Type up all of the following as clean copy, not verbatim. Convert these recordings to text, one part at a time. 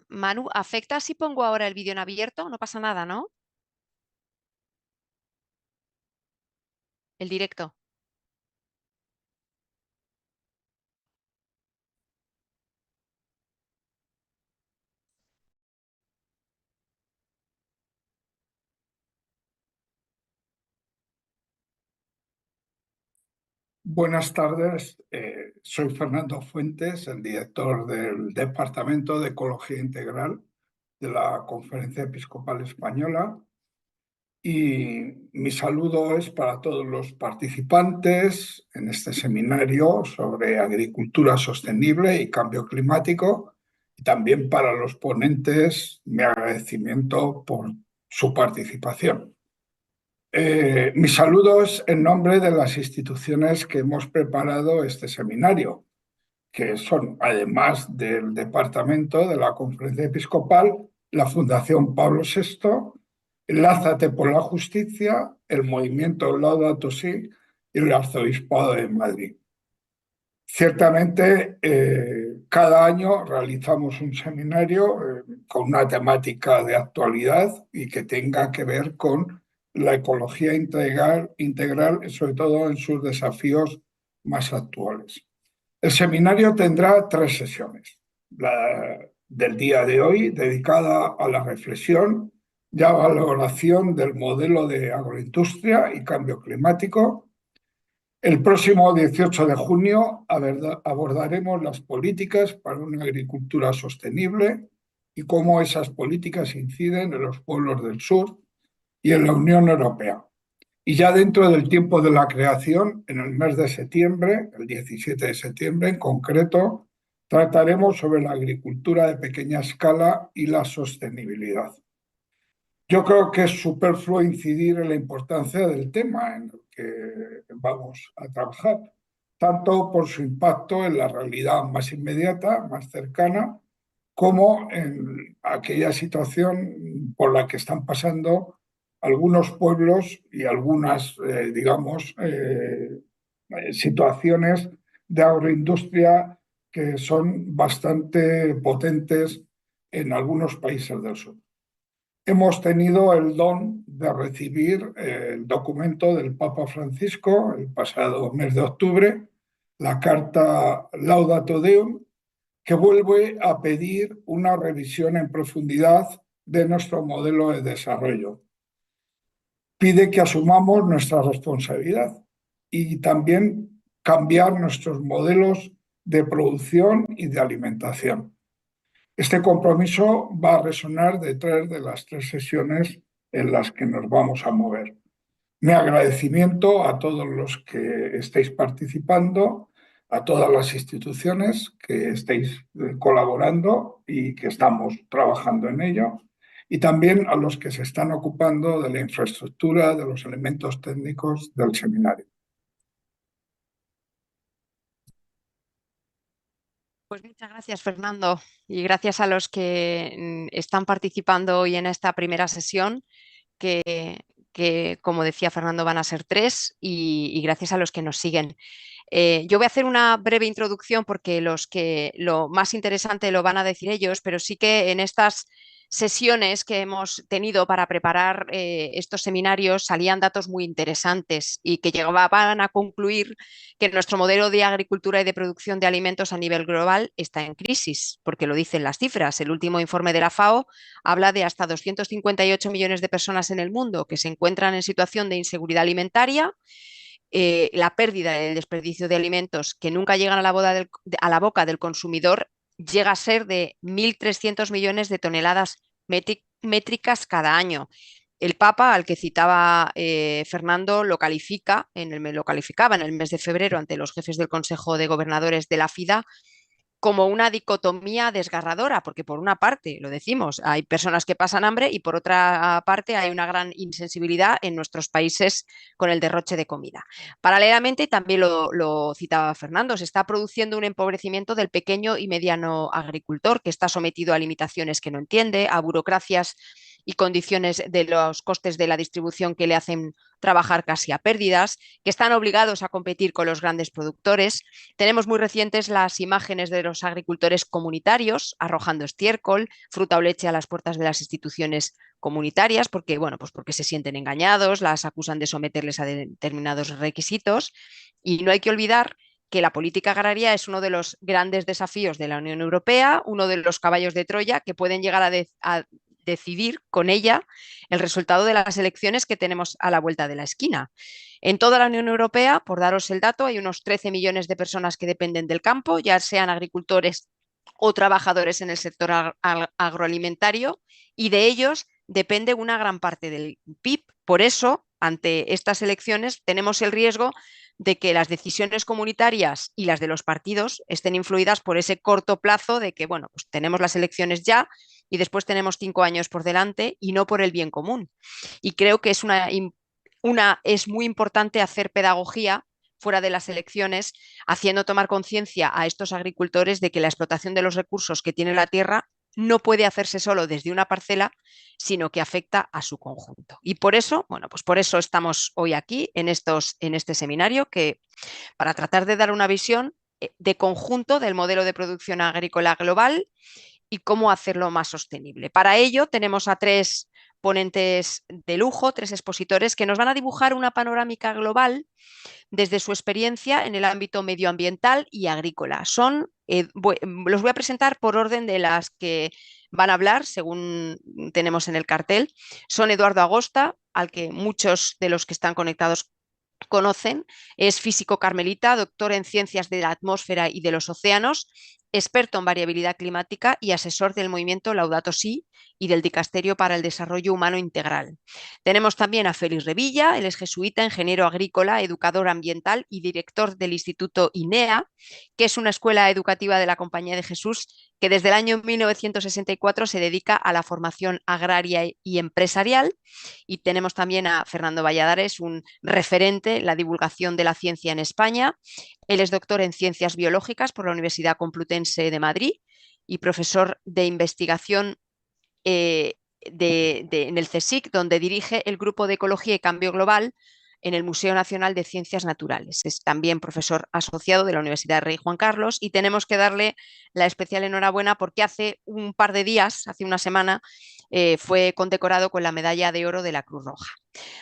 Manu, ¿afecta si pongo ahora el vídeo en abierto? No pasa nada, ¿no? El directo. Buenas tardes, soy Fernando Fuentes, el director del Departamento de Ecología Integral de la Conferencia Episcopal Española, y mi saludo es para todos los participantes en este seminario sobre agricultura sostenible y cambio climático, y también para los ponentes mi agradecimiento por su participación. Mis saludos en nombre de las instituciones que hemos preparado este seminario, que son, además del Departamento de la Conferencia Episcopal, la Fundación Pablo VI, Lázate por la Justicia, el Movimiento Laudato Si y el Arzobispado de Madrid. Ciertamente, cada año realizamos un seminario con una temática de actualidad y que tenga que ver con la ecología integral, sobre todo en sus desafíos más actuales. El seminario tendrá 3 sesiones. La del día de hoy, dedicada a la reflexión y a la valoración del modelo de agroindustria y cambio climático. El próximo 18 de junio abordaremos las políticas para una agricultura sostenible y cómo esas políticas inciden en los pueblos del sur y en la Unión Europea. Y ya dentro del tiempo de la creación, en el mes de septiembre, el 17 de septiembre en concreto, trataremos sobre la agricultura de pequeña escala y la sostenibilidad. Yo creo que es superfluo incidir en la importancia del tema en el que vamos a trabajar, tanto por su impacto en la realidad más inmediata, más cercana, como en aquella situación por la que están pasando algunos pueblos y algunas, situaciones de agroindustria que son bastante potentes en algunos países del sur. Hemos tenido el don de recibir el documento del Papa Francisco el pasado mes de octubre, la carta Laudato Deum, que vuelve a pedir una revisión en profundidad de nuestro modelo de desarrollo. Pide que asumamos nuestra responsabilidad y también cambiar nuestros modelos de producción y de alimentación. Este compromiso va a resonar detrás de las 3 sesiones en las que nos vamos a mover. Mi agradecimiento a todos los que estéis participando, a todas las instituciones que estéis colaborando y que estamos trabajando en ello, y también a los que se están ocupando de la infraestructura, de los elementos técnicos del seminario. Pues muchas gracias, Fernando, y gracias a los que están participando hoy en esta primera sesión, que como decía Fernando, van a ser 3, y gracias a los que nos siguen. Yo voy a hacer una breve introducción porque los que lo más interesante lo van a decir ellos, pero sí que en estas sesiones que hemos tenido para preparar estos seminarios salían datos muy interesantes y que llegaban a concluir que nuestro modelo de agricultura y de producción de alimentos a nivel global está en crisis, porque lo dicen las cifras. El último informe de la FAO habla de hasta 258 millones de personas en el mundo que se encuentran en situación de inseguridad alimentaria, la pérdida del desperdicio de alimentos que nunca llegan a la boca del consumidor llega a ser de 1.300 millones de toneladas métricas cada año. El Papa, al que citaba Fernando, lo calificaba en el mes de febrero ante los jefes del Consejo de Gobernadores de la FIDA como una dicotomía desgarradora, porque por una parte, lo decimos, hay personas que pasan hambre y por otra parte hay una gran insensibilidad en nuestros países con el derroche de comida. Paralelamente, también lo citaba Fernando, se está produciendo un empobrecimiento del pequeño y mediano agricultor que está sometido a limitaciones que no entiende, a burocracias y condiciones de los costes de la distribución que le hacen trabajar casi a pérdidas, que están obligados a competir con los grandes productores. Tenemos muy recientes las imágenes de los agricultores comunitarios arrojando estiércol, fruta o leche a las puertas de las instituciones comunitarias porque, bueno, pues porque se sienten engañados, las acusan de someterles a determinados requisitos. Y no hay que olvidar que la política agraria es uno de los grandes desafíos de la Unión Europea, uno de los caballos de Troya que pueden llegar a decidir con ella el resultado de las elecciones que tenemos a la vuelta de la esquina. En toda la Unión Europea, por daros el dato, hay unos 13 millones de personas que dependen del campo, ya sean agricultores o trabajadores en el sector agroalimentario, y de ellos depende una gran parte del PIB. Por eso, ante estas elecciones, tenemos el riesgo de que las decisiones comunitarias y las de los partidos estén influidas por ese corto plazo de que, bueno, pues tenemos las elecciones ya y después tenemos 5 años por delante y no por el bien común. Y creo que es muy importante hacer pedagogía fuera de las elecciones, haciendo tomar conciencia a estos agricultores de que la explotación de los recursos que tiene la tierra no puede hacerse solo desde una parcela, sino que afecta a su conjunto. Y por eso, bueno, pues por eso estamos hoy aquí en este seminario, que para tratar de dar una visión de conjunto del modelo de producción agrícola global y cómo hacerlo más sostenible. Para ello tenemos a 3 ponentes de lujo, 3 expositores que nos van a dibujar una panorámica global desde su experiencia en el ámbito medioambiental y agrícola. Los voy a presentar por orden de las que van a hablar, según tenemos en el cartel. Son Eduardo Agosta, al que muchos de los que están conectados conocen, es físico carmelita, doctor en ciencias de la atmósfera y de los océanos, experto en variabilidad climática y asesor del movimiento Laudato Si y del Dicasterio para el Desarrollo Humano Integral. Tenemos también a Félix Revilla, él es jesuita, ingeniero agrícola, educador ambiental y director del Instituto INEA, que es una escuela educativa de la Compañía de Jesús que desde el año 1964 se dedica a la formación agraria y empresarial. Y tenemos también a Fernando Valladares, un referente en la divulgación de la ciencia en España. Él es doctor en ciencias biológicas por la Universidad Complutense de Madrid y profesor de investigación en el CSIC, donde dirige el Grupo de Ecología y Cambio Global en el Museo Nacional de Ciencias Naturales. Es también profesor asociado de la Universidad Rey Juan Carlos y tenemos que darle la especial enhorabuena porque hace un par de días, hace una semana, fue condecorado con la medalla de oro de la Cruz Roja.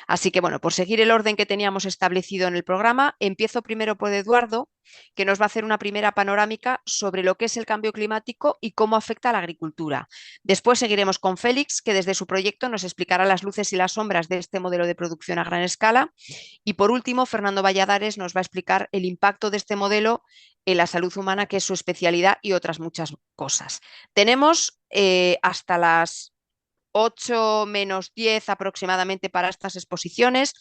Así que, bueno, por seguir el orden que teníamos establecido en el programa, empiezo primero por Eduardo, que nos va a hacer una primera panorámica sobre lo que es el cambio climático y cómo afecta a la agricultura. Después seguiremos con Félix, que desde su proyecto nos explicará las luces y las sombras de este modelo de producción a gran escala. Y por último, Fernando Valladares nos va a explicar el impacto de este modelo en la salud humana, que es su especialidad, y otras muchas cosas. Tenemos hasta las 8 menos 10 aproximadamente para estas exposiciones.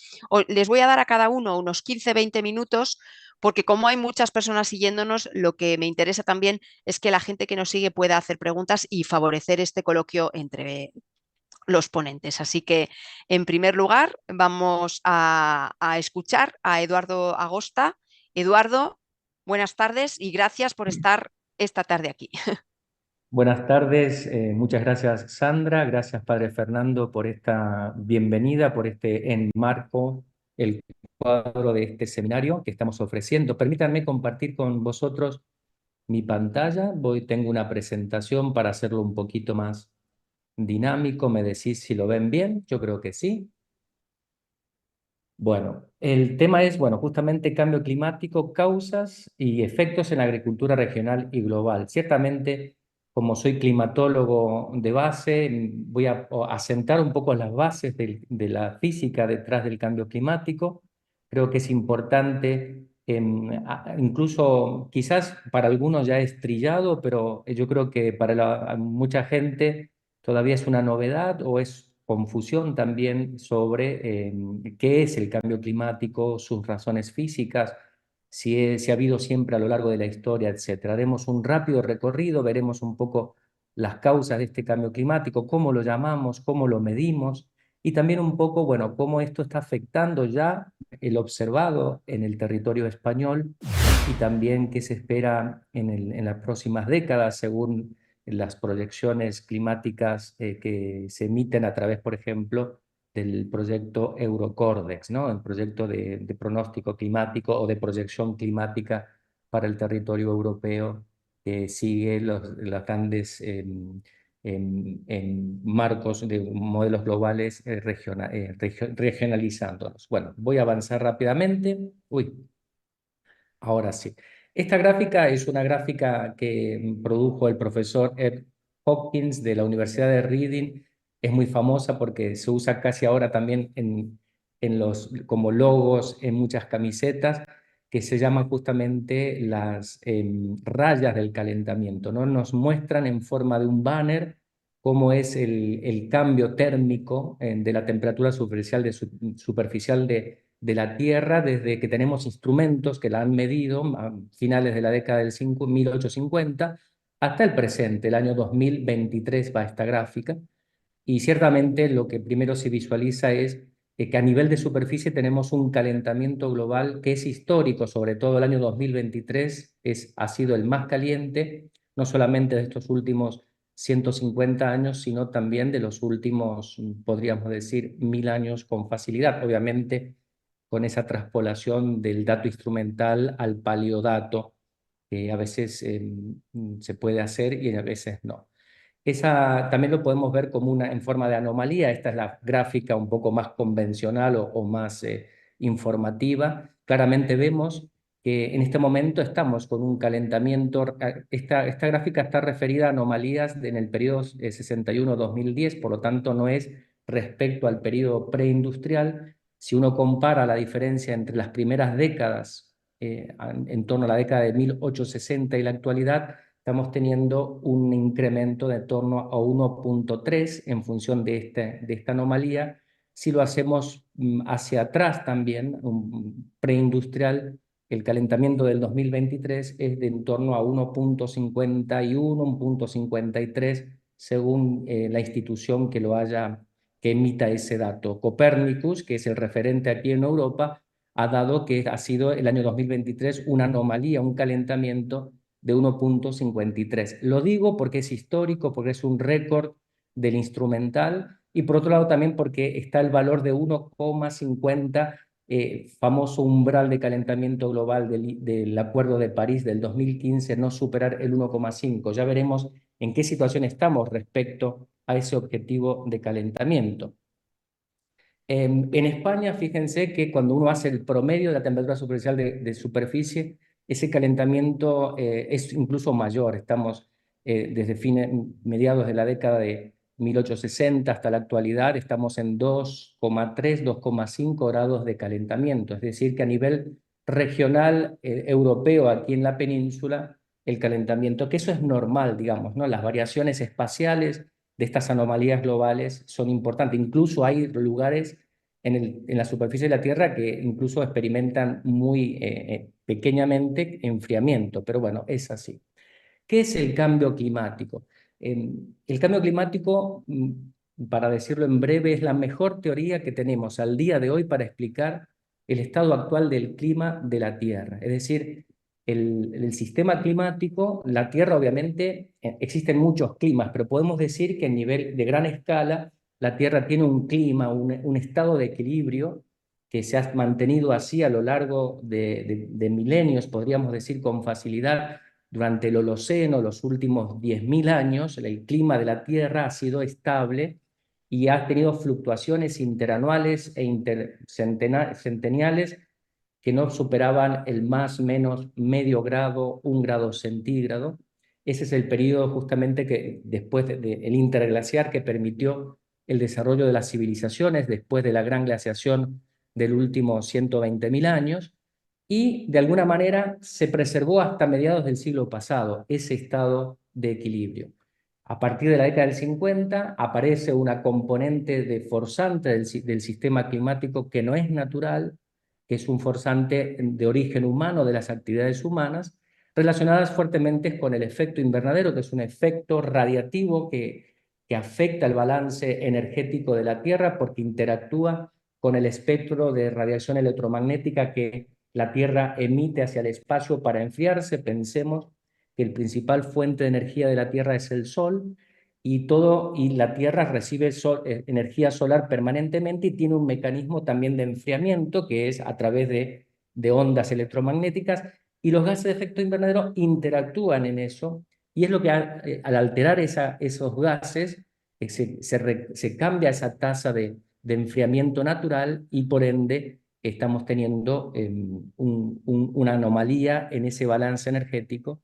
Les voy a dar a cada uno unos 15-20 minutos porque como hay muchas personas siguiéndonos, lo que me interesa también es que la gente que nos sigue pueda hacer preguntas y favorecer este coloquio entre los ponentes. Así que, en primer lugar, vamos a escuchar a Eduardo Agosta. Eduardo, buenas tardes y gracias por estar esta tarde aquí. Buenas tardes, muchas gracias Sandra, gracias Padre Fernando por esta bienvenida, por este enmarco, el cuadro de este seminario que estamos ofreciendo. Permítanme compartir con vosotros mi pantalla. Tengo una presentación para hacerlo un poquito más dinámico. ¿Me decís si lo ven bien? Yo creo que sí. Bueno, el tema es, bueno, justamente cambio climático, causas y efectos en la agricultura regional y global. Ciertamente, como soy climatólogo de base, voy a asentar un poco las bases de la física detrás del cambio climático. Creo que es importante, incluso quizás para algunos ya es trillado, pero yo creo que para mucha gente todavía es una novedad o es confusión también sobre qué es el cambio climático, sus razones físicas, si ha habido siempre a lo largo de la historia, etcétera. Haremos un rápido recorrido, veremos un poco las causas de este cambio climático, cómo lo llamamos, cómo lo medimos y también un poco, bueno, cómo esto está afectando ya el observado en el territorio español y también qué se espera en las próximas décadas según las proyecciones climáticas que se emiten a través, por ejemplo, del proyecto Eurocordex, ¿no? El proyecto de pronóstico climático o de proyección climática para el territorio europeo, que sigue los grandes en marcos de modelos globales regionalizándolos. Bueno, voy a avanzar rápidamente. Uy, ahora sí. Esta gráfica es una gráfica que produjo el profesor Ed Hopkins de la Universidad de Reading. Es muy famosa porque se usa casi ahora también como logos en muchas camisetas, que se llaman justamente las rayas del calentamiento, ¿no? Nos muestran en forma de un banner cómo es el cambio térmico de la temperatura superficial de la Tierra desde que tenemos instrumentos que la han medido a finales de la década del 1850 hasta el presente, el año 2023 va esta gráfica, y ciertamente lo que primero se visualiza es que a nivel de superficie tenemos un calentamiento global que es histórico, sobre todo el año 2023 ha sido el más caliente, no solamente de estos últimos 150 años, sino también de los últimos, podríamos decir, 1000 años con facilidad. Obviamente, con esa traspolación del dato instrumental al paleodato, que a veces se puede hacer y a veces no. Esa también lo podemos ver como en forma de anomalía. Esta es la gráfica un poco más convencional o más informativa. Claramente vemos que en este momento estamos con un calentamiento. Esta gráfica está referida a anomalías en el periodo 61-2010, por lo tanto no es respecto al periodo preindustrial. Si uno compara la diferencia entre las primeras décadas, en torno a la década de 1860 y la actualidad, estamos teniendo un incremento de torno a 1.3 en función de esta anomalía. Si lo hacemos hacia atrás también, preindustrial, el calentamiento del 2023 es de en torno a 1.51, 1.53, según la institución que emita ese dato. Copernicus, que es el referente aquí en Europa, ha dado que ha sido el año 2023 una anomalía, un calentamiento de 1.53. Lo digo porque es histórico, porque es un récord del instrumental, y por otro lado también porque está el valor de 1,50, famoso umbral de calentamiento global del Acuerdo de París del 2015, no superar el 1,5. Ya veremos en qué situación estamos respecto a ese objetivo de calentamiento. En España, fíjense que cuando uno hace el promedio de la temperatura superficial de superficie, ese calentamiento es incluso mayor. Estamos desde mediados de la década de 1860 hasta la actualidad, estamos en 2,3, 2,5 grados de calentamiento. Es decir, que a nivel regional europeo, aquí en la península, el calentamiento, que eso es normal, digamos, ¿no? Las variaciones espaciales de estas anomalías globales son importantes. Incluso hay lugares en la superficie de la Tierra que incluso experimentan muy pequeñamente enfriamiento, pero bueno, es así. ¿Qué es el cambio climático? El cambio climático, para decirlo en breve, es la mejor teoría que tenemos al día de hoy para explicar el estado actual del clima de la Tierra. Es decir, el sistema climático, la Tierra obviamente, existen muchos climas, pero podemos decir que a nivel de gran escala, la Tierra tiene un clima, un estado de equilibrio que se ha mantenido así a lo largo de milenios, podríamos decir con facilidad. Durante el Holoceno, los últimos 10.000 años, el clima de la Tierra ha sido estable y ha tenido fluctuaciones interanuales e centeniales que no superaban el más o menos medio grado, 1 grado centígrado. Ese es el periodo justamente que después del interglaciar que permitió el desarrollo de las civilizaciones después de la gran glaciación del último 120.000 años, y de alguna manera se preservó hasta mediados del siglo pasado ese estado de equilibrio. A partir de la década del 50 aparece una componente de forzante del sistema climático que no es natural, que es un forzante de origen humano de las actividades humanas, relacionadas fuertemente con el efecto invernadero, que es un efecto radiativo que afecta el balance energético de la Tierra porque interactúa con el espectro de radiación electromagnética que la Tierra emite hacia el espacio para enfriarse. Pensemos que el principal fuente de energía de la Tierra es el Sol, y la Tierra recibe energía solar permanentemente y tiene un mecanismo también de enfriamiento que es a través de ondas electromagnéticas, y los gases de efecto invernadero interactúan en eso, y es lo que al alterar esos gases se cambia esa tasa de enfriamiento natural, y por ende estamos teniendo una anomalía en ese balance energético.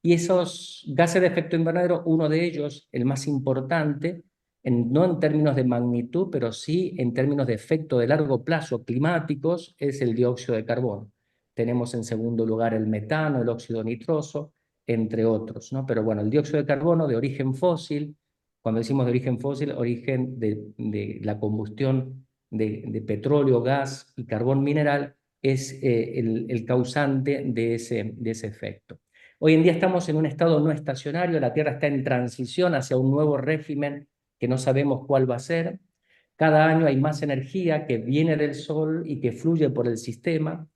Y esos gases de efecto invernadero, uno de ellos, el más importante, no en términos de magnitud, pero sí en términos de efecto de largo plazo climáticos, es el dióxido de carbono. Tenemos en segundo lugar el metano, el óxido nitroso, entre otros, ¿no? Pero bueno, el dióxido de carbono de origen fósil, cuando decimos de origen fósil, origen de la combustión de petróleo, gas y carbón mineral, es el causante de ese efecto. Hoy en día estamos en un estado no estacionario, la Tierra está en transición hacia un nuevo régimen que no sabemos cuál va a ser. Cada año hay más energía que viene del Sol y que fluye por el sistema.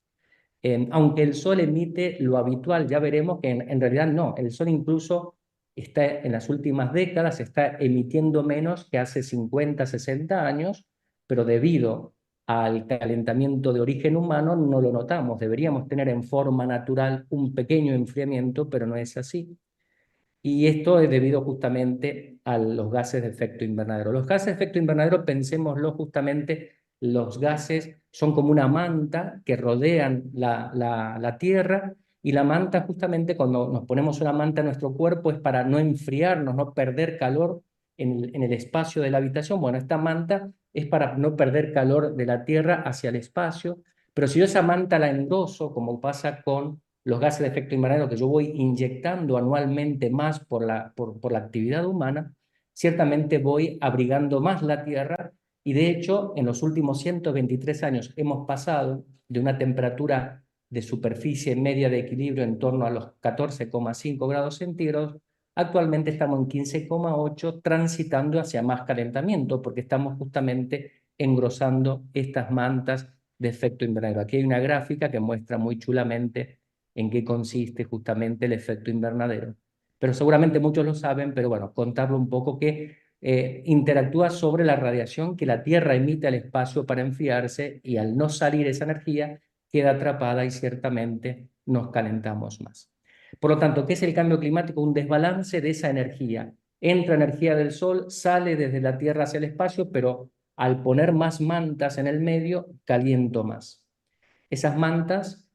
Aunque el Sol emite lo habitual, ya veremos que en realidad no, el Sol incluso está en las últimas décadas, está emitiendo menos que hace 50, 60 años, pero debido al calentamiento de origen humano no lo notamos. Deberíamos tener en forma natural un pequeño enfriamiento, pero no es así. Y esto es debido justamente a los gases de efecto invernadero. Los gases de efecto invernadero, pensémoslo justamente, los gases son como una manta que rodean la Tierra, y la manta justamente cuando nos ponemos una manta en nuestro cuerpo es para no enfriarnos, no perder calor en el espacio de la habitación. Bueno, esta manta es para no perder calor de la Tierra hacia el espacio, pero si yo esa manta la engroso, como pasa con los gases de efecto invernadero que yo voy inyectando anualmente más por la actividad humana, ciertamente voy abrigando más la Tierra, y de hecho en los últimos 123 años hemos pasado de una temperatura de superficie media de equilibrio en torno a los 14,5 grados centígrados, actualmente estamos en 15,8, transitando hacia más calentamiento porque estamos justamente engrosando estas mantas de efecto invernadero. Aquí hay una gráfica que muestra muy chulamente en qué consiste justamente el efecto invernadero. Pero seguramente muchos lo saben, pero bueno, contarlo un poco, que interactúa sobre la radiación que la Tierra emite al espacio para enfriarse, y al no salir esa energía queda atrapada y ciertamente nos calentamos más. Por lo tanto, ¿qué es el cambio climático? Un desbalance de esa energía. Entra energía del Sol, sale desde la Tierra hacia el espacio, pero al poner más mantas en el medio, caliento más. Esas mantas,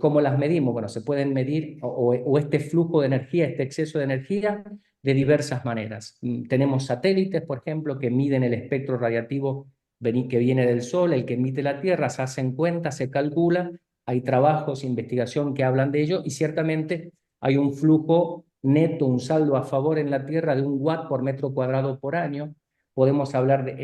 ¿cómo las medimos? Bueno, se pueden medir o este flujo de energía, este exceso de energía, de diversas maneras. Tenemos satélites, por ejemplo, que miden el espectro radiativo que viene del Sol, el que emite la Tierra, se hacen cuentas, se calcula, hay trabajos, investigación que hablan de ello, y ciertamente hay un flujo neto, un saldo a favor en la Tierra de 1 watt por metro cuadrado por año. Podemos hablar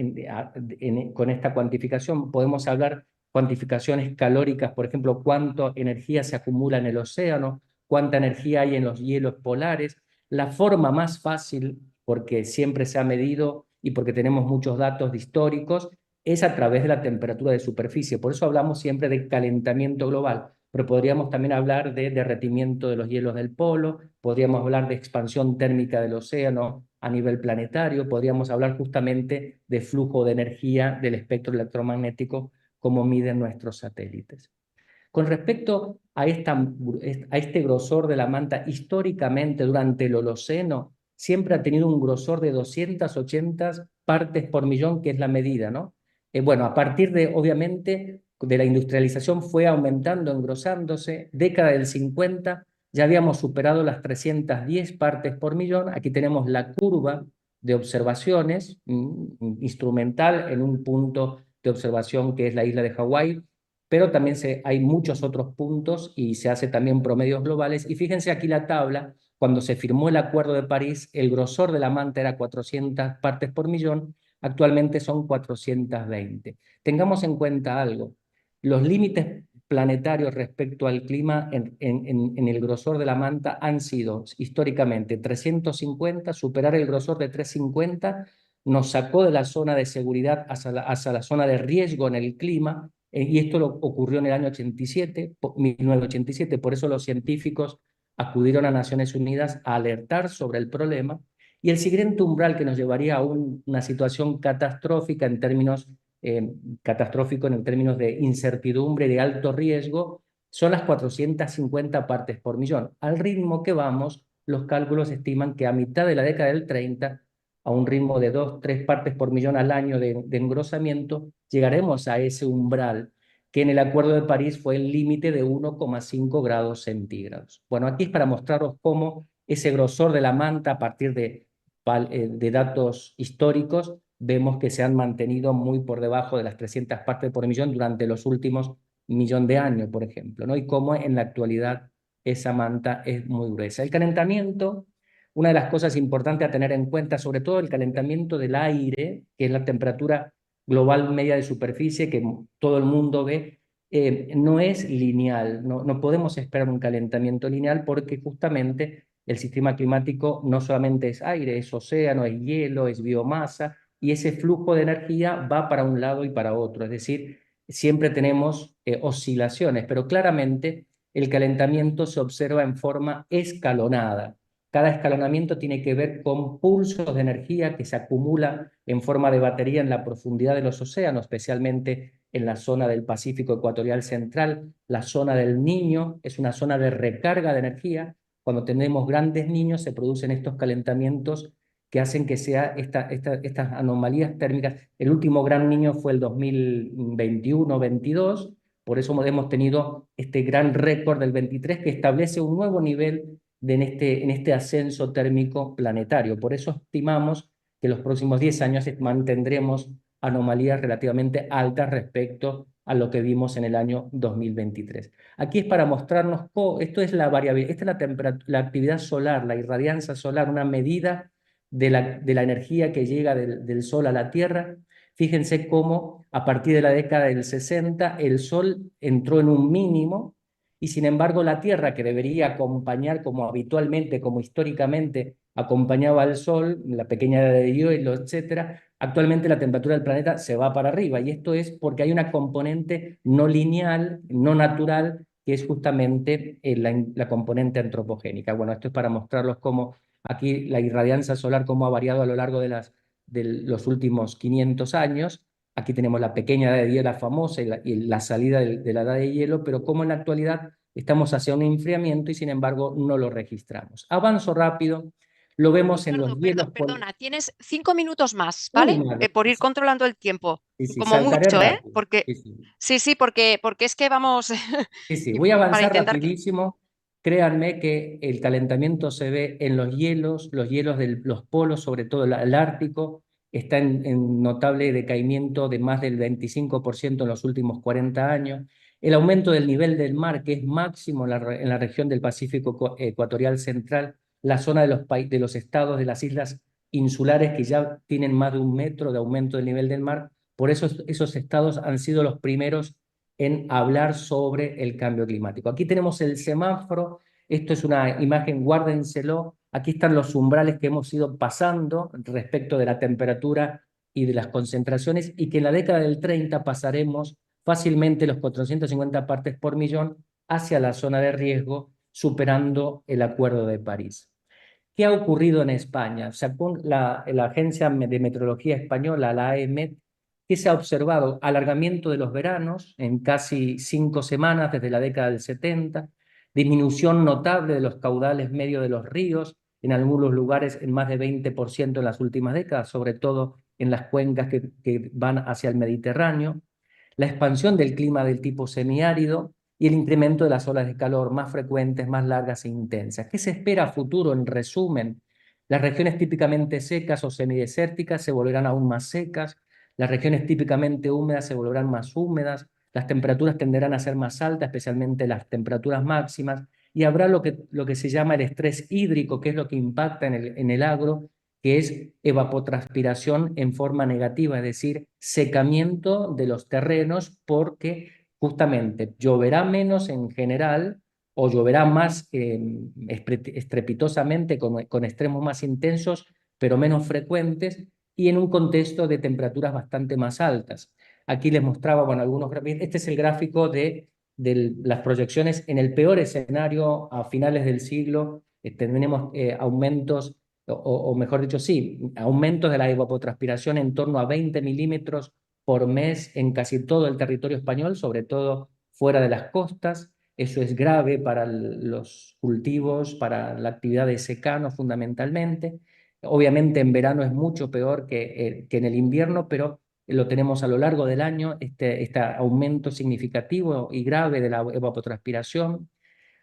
con esta cuantificación, podemos hablar cuantificaciones calóricas, por ejemplo, cuánta energía se acumula en el océano, cuánta energía hay en los hielos polares. La forma más fácil, porque siempre se ha medido y porque tenemos muchos datos históricos, es a través de la temperatura de superficie. Por eso hablamos siempre de calentamiento global, pero podríamos también hablar de derretimiento de los hielos del polo, podríamos hablar de expansión térmica del océano a nivel planetario, podríamos hablar justamente de flujo de energía del espectro electromagnético, como miden nuestros satélites. Con respecto a este grosor de la manta, históricamente durante el Holoceno siempre ha tenido un grosor de 280 partes por millón, que es la medida, ¿no? Bueno, a partir obviamente, de la industrialización fue aumentando, engrosándose. Década del 50 ya habíamos superado las 310 partes por millón. Aquí tenemos la curva de observaciones instrumental en un punto de observación que es la isla de Hawái, pero también hay muchos otros puntos y se hace también promedios globales. Y fíjense aquí la tabla, cuando se firmó el Acuerdo de París, el grosor de la manta era 400 partes por millón, actualmente son 420. Tengamos en cuenta algo, los límites planetarios respecto al clima en el grosor de la manta han sido históricamente 350, superar el grosor de 350 nos sacó de la zona de seguridad hacia la zona de riesgo en el clima, y esto ocurrió en el año 1987, por eso los científicos acudieron a Naciones Unidas a alertar sobre el problema, y el siguiente umbral que nos llevaría a una situación catastrófica en términos, catastrófico en términos de incertidumbre, de alto riesgo, son las 450 partes por millón. Al ritmo que vamos, los cálculos estiman que a mitad de la década del 30, a un ritmo de 2-3 partes por millón al año de engrosamiento, llegaremos a ese umbral que en el Acuerdo de París fue el límite de 1,5 grados centígrados. Bueno, aquí es para mostraros cómo ese grosor de la manta, a partir de datos históricos, vemos que se han mantenido muy por debajo de las 300 partes por millón durante los últimos millón de años, por ejemplo, ¿no? Y cómo en la actualidad esa manta es muy gruesa. El calentamiento, una de las cosas importantes a tener en cuenta, sobre todo el calentamiento del aire, que es la temperatura global media de superficie que todo el mundo ve, no es lineal, no podemos esperar un calentamiento lineal porque justamente el sistema climático no solamente es aire, es océano, es hielo, es biomasa, y ese flujo de energía va para un lado y para otro, es decir, siempre tenemos oscilaciones, pero claramente el calentamiento se observa en forma escalonada. Cada escalonamiento tiene que ver con pulsos de energía que se acumulan en forma de batería en la profundidad de los océanos, especialmente en la zona del Pacífico ecuatorial central. La zona del Niño es una zona de recarga de energía. Cuando tenemos grandes niños se producen estos calentamientos que hacen que sea estas anomalías térmicas. El último gran niño fue el 2021-22, por eso hemos tenido este gran récord del 23 que establece un nuevo nivel en este ascenso térmico planetario. Por eso estimamos que en los próximos 10 años mantendremos anomalías relativamente altas respecto a lo que vimos en el año 2023. Aquí es para mostrarnos, esto es la variabilidad, esta es la actividad solar, la irradianza solar, una medida de la energía que llega del Sol a la Tierra. Fíjense cómo a partir de la década del 60 el Sol entró en un mínimo y sin embargo la Tierra, que debería acompañar como habitualmente, como históricamente acompañaba al Sol, la pequeña edad de hielo, etc., actualmente la temperatura del planeta se va para arriba, y esto es porque hay una componente no lineal, no natural, que es justamente la componente antropogénica. Bueno, esto es para mostrarlos cómo aquí la irradianza solar, cómo ha variado a lo largo de los últimos 500 años. Aquí tenemos la pequeña edad de hielo, la famosa, y la salida de la edad de hielo, pero cómo en la actualidad estamos hacia un enfriamiento y sin embargo no lo registramos. Avanzo rápido, lo vemos en los hielos. Perdona, tienes 5 minutos más, Muy ¿vale? mal. Por ir controlando el tiempo, Sí, sí, como saltaré mucho, ¿eh? rápido. Porque Sí, sí. sí, porque es que vamos Sí, sí, voy a para avanzar intentar. rapidísimo. Créanme que el calentamiento se ve en los hielos de los polos, sobre todo el Ártico, está en notable decaimiento de más del 25% en los últimos 40 años. El aumento del nivel del mar, que es máximo en la región del Pacífico ecuatorial central, la zona de los estados de las islas insulares que ya tienen más de 1 metro de aumento del nivel del mar. Por eso esos estados han sido los primeros en hablar sobre el cambio climático. Aquí tenemos el semáforo, esto es una imagen, guárdenselo, aquí están los umbrales que hemos ido pasando respecto de la temperatura y de las concentraciones, y que en la década del 30 pasaremos fácilmente los 450 partes por millón hacia la zona de riesgo, superando el Acuerdo de París. ¿Qué ha ocurrido en España? Según la Agencia de Meteorología Española, la AEMET, que se ha observado alargamiento de los veranos en casi 5 semanas desde la década del 70, disminución notable de los caudales medios de los ríos, en algunos lugares en más de 20% en las últimas décadas, sobre todo en las cuencas que van hacia el Mediterráneo, la expansión del clima del tipo semiárido y el incremento de las olas de calor más frecuentes, más largas e intensas. ¿Qué se espera a futuro? En resumen, las regiones típicamente secas o semidesérticas se volverán aún más secas, las regiones típicamente húmedas se volverán más húmedas, las temperaturas tenderán a ser más altas, especialmente las temperaturas máximas, y habrá lo que se llama el estrés hídrico, que es lo que impacta en el agro, que es evapotranspiración en forma negativa, es decir, secamiento de los terrenos, porque justamente lloverá menos en general o lloverá más estrepitosamente con extremos más intensos, pero menos frecuentes, y en un contexto de temperaturas bastante más altas. Aquí les mostraba, bueno, este es el gráfico de de las proyecciones, en el peor escenario, a finales del siglo, tendremos aumentos, o mejor dicho, sí, aumentos de la evapotranspiración en torno a 20 milímetros por mes en casi todo el territorio español, sobre todo fuera de las costas. Eso es grave para los cultivos, para la actividad de secano fundamentalmente. Obviamente en verano es mucho peor que en el invierno, pero lo tenemos a lo largo del año, este aumento significativo y grave de la evapotranspiración.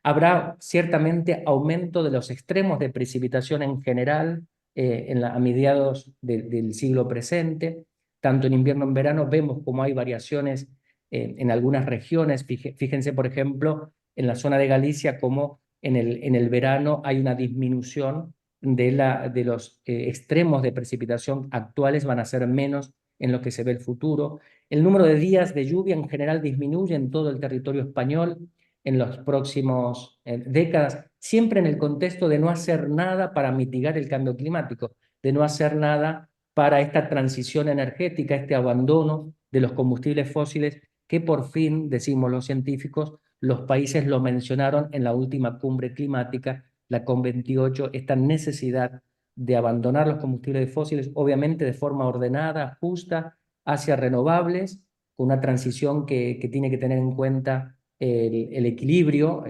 Habrá ciertamente aumento de los extremos de precipitación en general a mediados del siglo presente. Tanto en invierno como en verano vemos como hay variaciones en algunas regiones. Fíjense, por ejemplo, en la zona de Galicia, como en el verano hay una disminución de los extremos de precipitación actuales, van a ser menos en lo que se ve el futuro. El número de días de lluvia en general disminuye en todo el territorio español en las próximas décadas, siempre en el contexto de no hacer nada para mitigar el cambio climático, de no hacer nada para esta transición energética, este abandono de los combustibles fósiles que por fin, decimos los científicos, los países lo mencionaron en la última cumbre climática, la COP28, esta necesidad de abandonar los combustibles fósiles, obviamente de forma ordenada, justa, hacia renovables, con una transición que tiene que tener en cuenta el equilibrio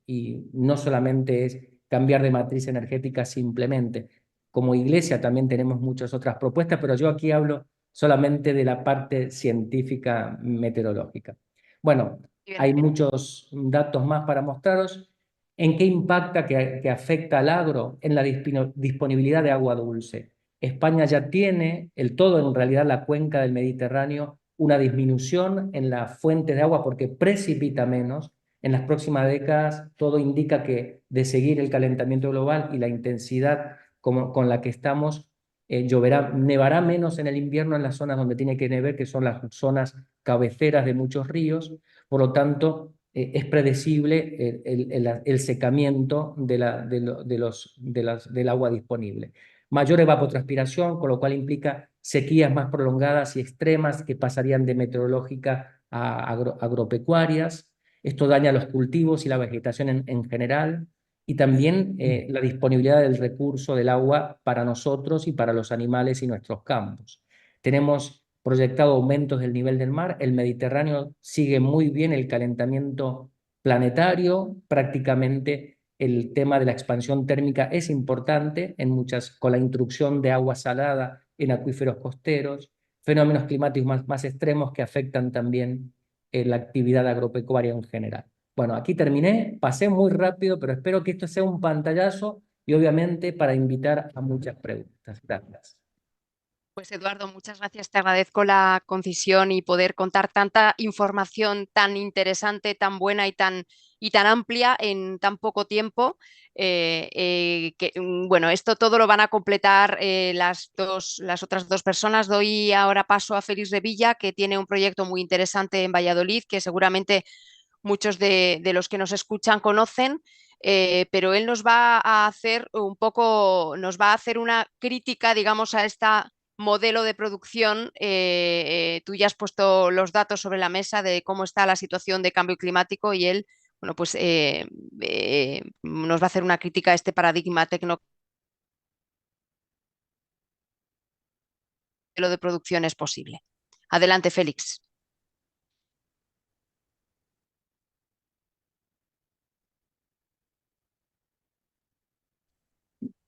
y no solamente es cambiar de matriz energética simplemente. Como iglesia también tenemos muchas otras propuestas, pero yo aquí hablo solamente de la parte científica meteorológica. Bueno, Bien. hay muchos datos más para mostraros. ¿En qué impacta que afecta al agro? En la disponibilidad de agua dulce. España ya tiene, todo en realidad la cuenca del Mediterráneo, una disminución en la fuente de agua porque precipita menos. En las próximas décadas todo indica que de seguir el calentamiento global y la intensidad con la que estamos, nevará menos en el invierno en las zonas donde tiene que nevar, que son las zonas cabeceras de muchos ríos. Por lo tanto, es predecible el secamiento del agua disponible. Mayor evapotranspiración, con lo cual implica sequías más prolongadas y extremas que pasarían de meteorológica a agropecuarias. Esto daña los cultivos y la vegetación en general, y también la disponibilidad del recurso del agua para nosotros y para los animales y nuestros campos. Tenemos proyectado aumentos del nivel del mar. El Mediterráneo sigue muy bien el calentamiento planetario. Prácticamente el tema de la expansión térmica es importante con la intrusión de agua salada en acuíferos costeros, fenómenos climáticos más extremos que afectan también la actividad agropecuaria en general. Bueno, aquí terminé, pasé muy rápido, pero espero que esto sea un pantallazo y obviamente para invitar a muchas preguntas. Gracias. Pues Eduardo, muchas gracias. Te agradezco la concisión y poder contar tanta información tan interesante, tan buena y tan amplia en tan poco tiempo. Bueno, esto todo lo van a completar las otras dos personas. Doy ahora paso a Félix Revilla, que tiene un proyecto muy interesante en Valladolid, que seguramente muchos de los que nos escuchan conocen. Pero él nos va a hacer nos va a hacer una crítica, digamos, a esta modelo de producción. Tú ya has puesto los datos sobre la mesa de cómo está la situación de cambio climático y él, bueno, pues nos va a hacer una crítica a este paradigma tecnológico de producción es posible. Adelante, Félix.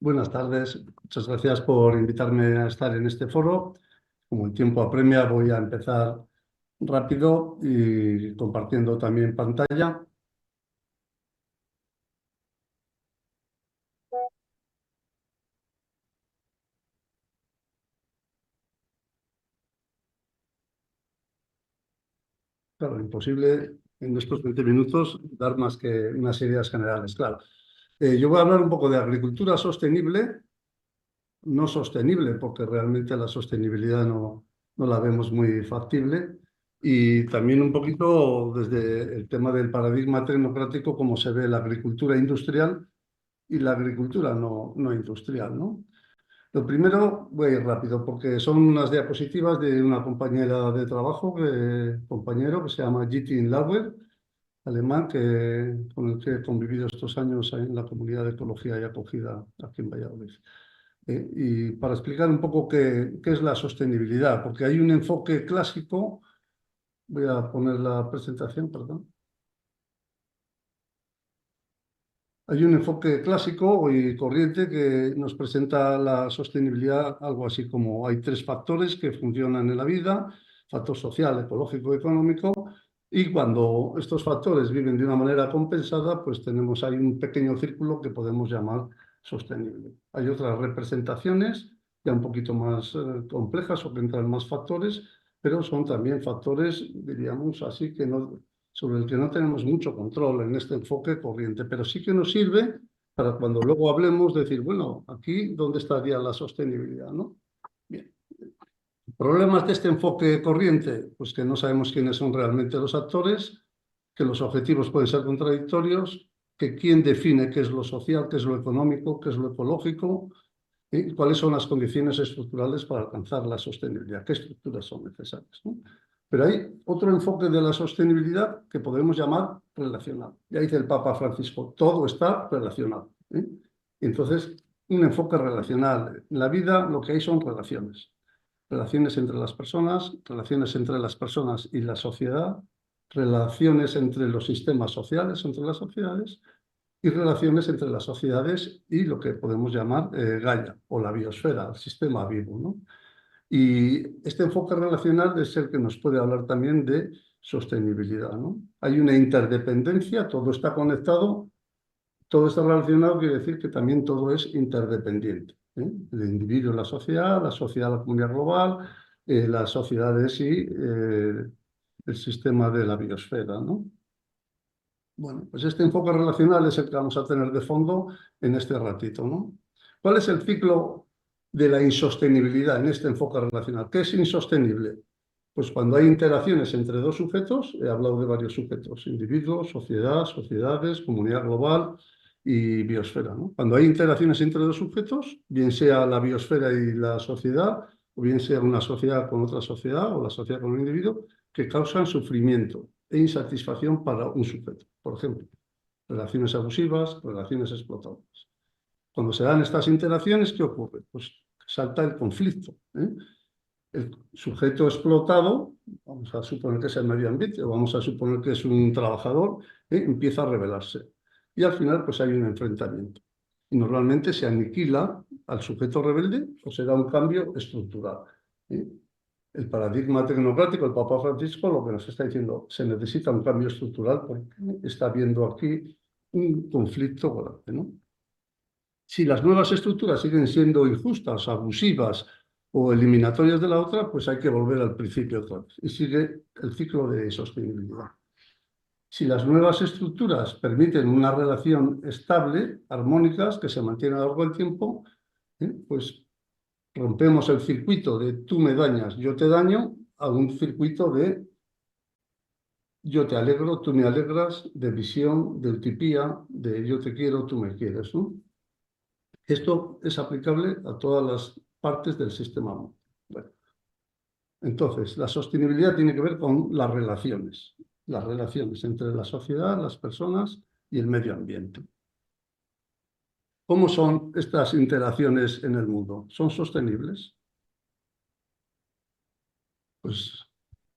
Buenas tardes, muchas gracias por invitarme a estar en este foro. Como el tiempo apremia, voy a empezar rápido y compartiendo también pantalla. Claro, imposible en estos 20 minutos dar más que unas ideas generales, claro. Yo voy a hablar un poco de agricultura sostenible, no sostenible, porque realmente la sostenibilidad no la vemos muy factible, y también un poquito desde el tema del paradigma tecnocrático, cómo se ve la agricultura industrial y la agricultura no industrial, ¿no? Lo primero, voy a ir rápido, porque son unas diapositivas de una compañera de trabajo, compañero que se llama Jitin Lauer, alemán con el que he convivido estos años en la comunidad de ecología y acogida aquí en Valladolid. Y para explicar un poco qué es la sostenibilidad, porque hay un enfoque clásico, voy a poner la presentación, perdón. Hay un enfoque clásico y corriente que nos presenta la sostenibilidad algo así como hay 3 factores que funcionan en la vida: factor social, ecológico, económico, y cuando estos factores viven de una manera compensada, pues tenemos ahí un pequeño círculo que podemos llamar sostenible. Hay otras representaciones ya un poquito más complejas o que entran más factores, pero son también factores, diríamos así, que no, sobre el que no tenemos mucho control en este enfoque corriente, pero sí que nos sirve para cuando luego hablemos decir, bueno, aquí ¿dónde estaría la sostenibilidad, ¿no? Bien. ¿Problemas de este enfoque corriente? Pues que no sabemos quiénes son realmente los actores, que los objetivos pueden ser contradictorios, que quién define qué es lo social, qué es lo económico, qué es lo ecológico, y cuáles son las condiciones estructurales para alcanzar la sostenibilidad, qué estructuras son necesarias, ¿no? Pero hay otro enfoque de la sostenibilidad que podemos llamar relacional. Ya dice el Papa Francisco, todo está relacionado, ¿eh? Entonces, un enfoque relacional. En la vida lo que hay son relaciones. Relaciones entre las personas y la sociedad, relaciones entre los sistemas sociales, entre las sociedades, y relaciones entre las sociedades y lo que podemos llamar Gaia o la biosfera, el sistema vivo, ¿no? Y este enfoque relacional es el que nos puede hablar también de sostenibilidad, ¿no? Hay una interdependencia, todo está conectado, todo está relacionado, quiere decir que también todo es interdependiente, ¿eh? El individuo y la sociedad, la comunidad global, las sociedades y el sistema de la biosfera, ¿no? Bueno, pues este enfoque relacional es el que vamos a tener de fondo en este ratito, ¿no? ¿Cuál es el ciclo de la insostenibilidad en este enfoque relacional? ¿Qué es insostenible? Pues cuando hay interacciones entre 2 sujetos, he hablado de varios sujetos: individuos, sociedad, sociedades, comunidad global y biosfera, ¿no? Cuando hay interacciones entre 2 sujetos, bien sea la biosfera y la sociedad, o bien sea una sociedad con otra sociedad o la sociedad con un individuo, que causan sufrimiento e insatisfacción para un sujeto. Por ejemplo, relaciones abusivas, relaciones explotadoras. Cuando se dan estas interacciones, ¿qué ocurre? Pues salta el conflicto, ¿eh? El sujeto explotado, vamos a suponer que es el medio ambiente, o vamos a suponer que es un trabajador, empieza a rebelarse. Y al final, pues hay un enfrentamiento. Y normalmente se aniquila al sujeto rebelde o se da un cambio estructural, ¿eh? El paradigma tecnocrático, el Papa Francisco, lo que nos está diciendo, se necesita un cambio estructural porque está habiendo aquí un conflicto grande, ¿no? Si las nuevas estructuras siguen siendo injustas, abusivas o eliminatorias de la otra, pues hay que volver al principio otra vez. Y sigue el ciclo de sostenibilidad. Si las nuevas estructuras permiten una relación estable, armónicas, que se mantiene a lo largo del tiempo, pues rompemos el circuito de tú me dañas, yo te daño, a un circuito de yo te alegro, tú me alegras, de visión, de utopía, de yo te quiero, tú me quieres, ¿no? Esto es aplicable a todas las partes del sistema mundial. Bueno, entonces, la sostenibilidad tiene que ver con las relaciones entre la sociedad, las personas y el medio ambiente. ¿Cómo son estas interacciones en el mundo? ¿Son sostenibles? Pues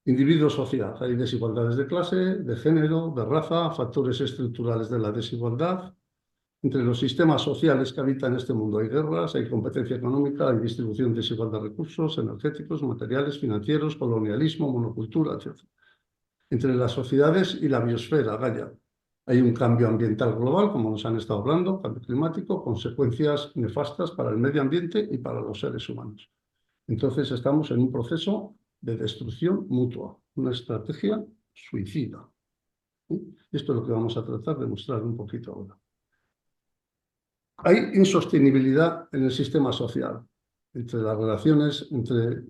individuo-sociedad. Hay desigualdades de clase, de género, de raza, factores estructurales de la desigualdad. Entre los sistemas sociales que habitan este mundo hay guerras, hay competencia económica, hay distribución desigual de recursos energéticos, materiales, financieros, colonialismo, monocultura, etc. Entre las sociedades y la biosfera, Gaia, hay un cambio ambiental global, como nos han estado hablando, cambio climático, consecuencias nefastas para el medio ambiente y para los seres humanos. Entonces estamos en un proceso de destrucción mutua, una estrategia suicida. Esto es lo que vamos a tratar de mostrar un poquito ahora. Hay insostenibilidad en el sistema social, entre las relaciones entre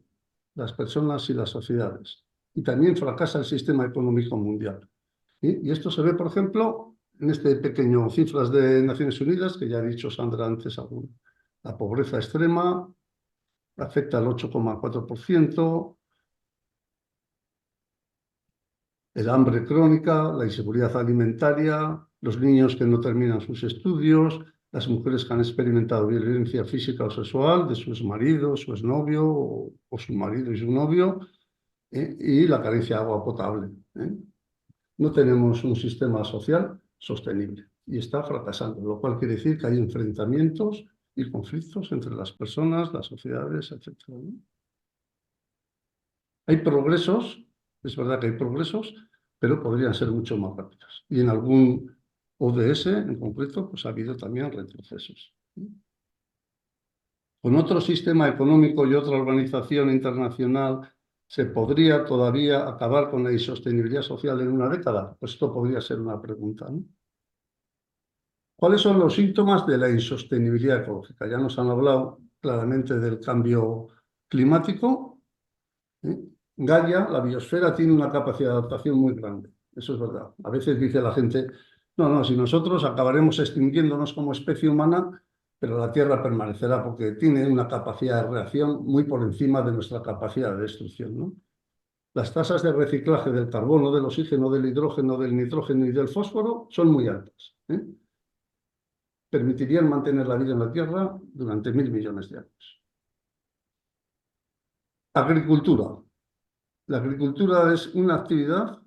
las personas y las sociedades. Y también fracasa el sistema económico mundial. Y esto se ve, por ejemplo, en este pequeño cifras de Naciones Unidas, que ya ha dicho Sandra antes alguna. La pobreza extrema afecta al 8,4%. el hambre crónica, la inseguridad alimentaria, los niños que no terminan sus estudios, las mujeres que han experimentado violencia física o sexual de sus maridos, su exnovio o su marido y su novio, y la carencia de agua potable. No tenemos un sistema social sostenible y está fracasando, lo cual quiere decir que hay enfrentamientos y conflictos entre las personas, las sociedades, etc. Hay progresos, es verdad que hay progresos, pero podrían ser mucho más rápidos. Y en algún ODS en concreto, pues ha habido también retrocesos. Con otro sistema económico y otra organización internacional, ¿se podría todavía acabar con la insostenibilidad social en una década? Pues esto podría ser una pregunta, ¿no? ¿Cuáles son los síntomas de la insostenibilidad ecológica? Ya nos han hablado claramente del cambio climático. Gaia, la biosfera, tiene una capacidad de adaptación muy grande. Eso es verdad. A veces dice la gente, no, si nosotros acabaremos extinguiéndonos como especie humana, pero la Tierra permanecerá porque tiene una capacidad de reacción muy por encima de nuestra capacidad de destrucción, ¿no? Las tasas de reciclaje del carbono, del oxígeno, del hidrógeno, del nitrógeno y del fósforo son muy altas. Permitirían mantener la vida en la Tierra durante 1000 millones de años. Agricultura. La agricultura es una actividad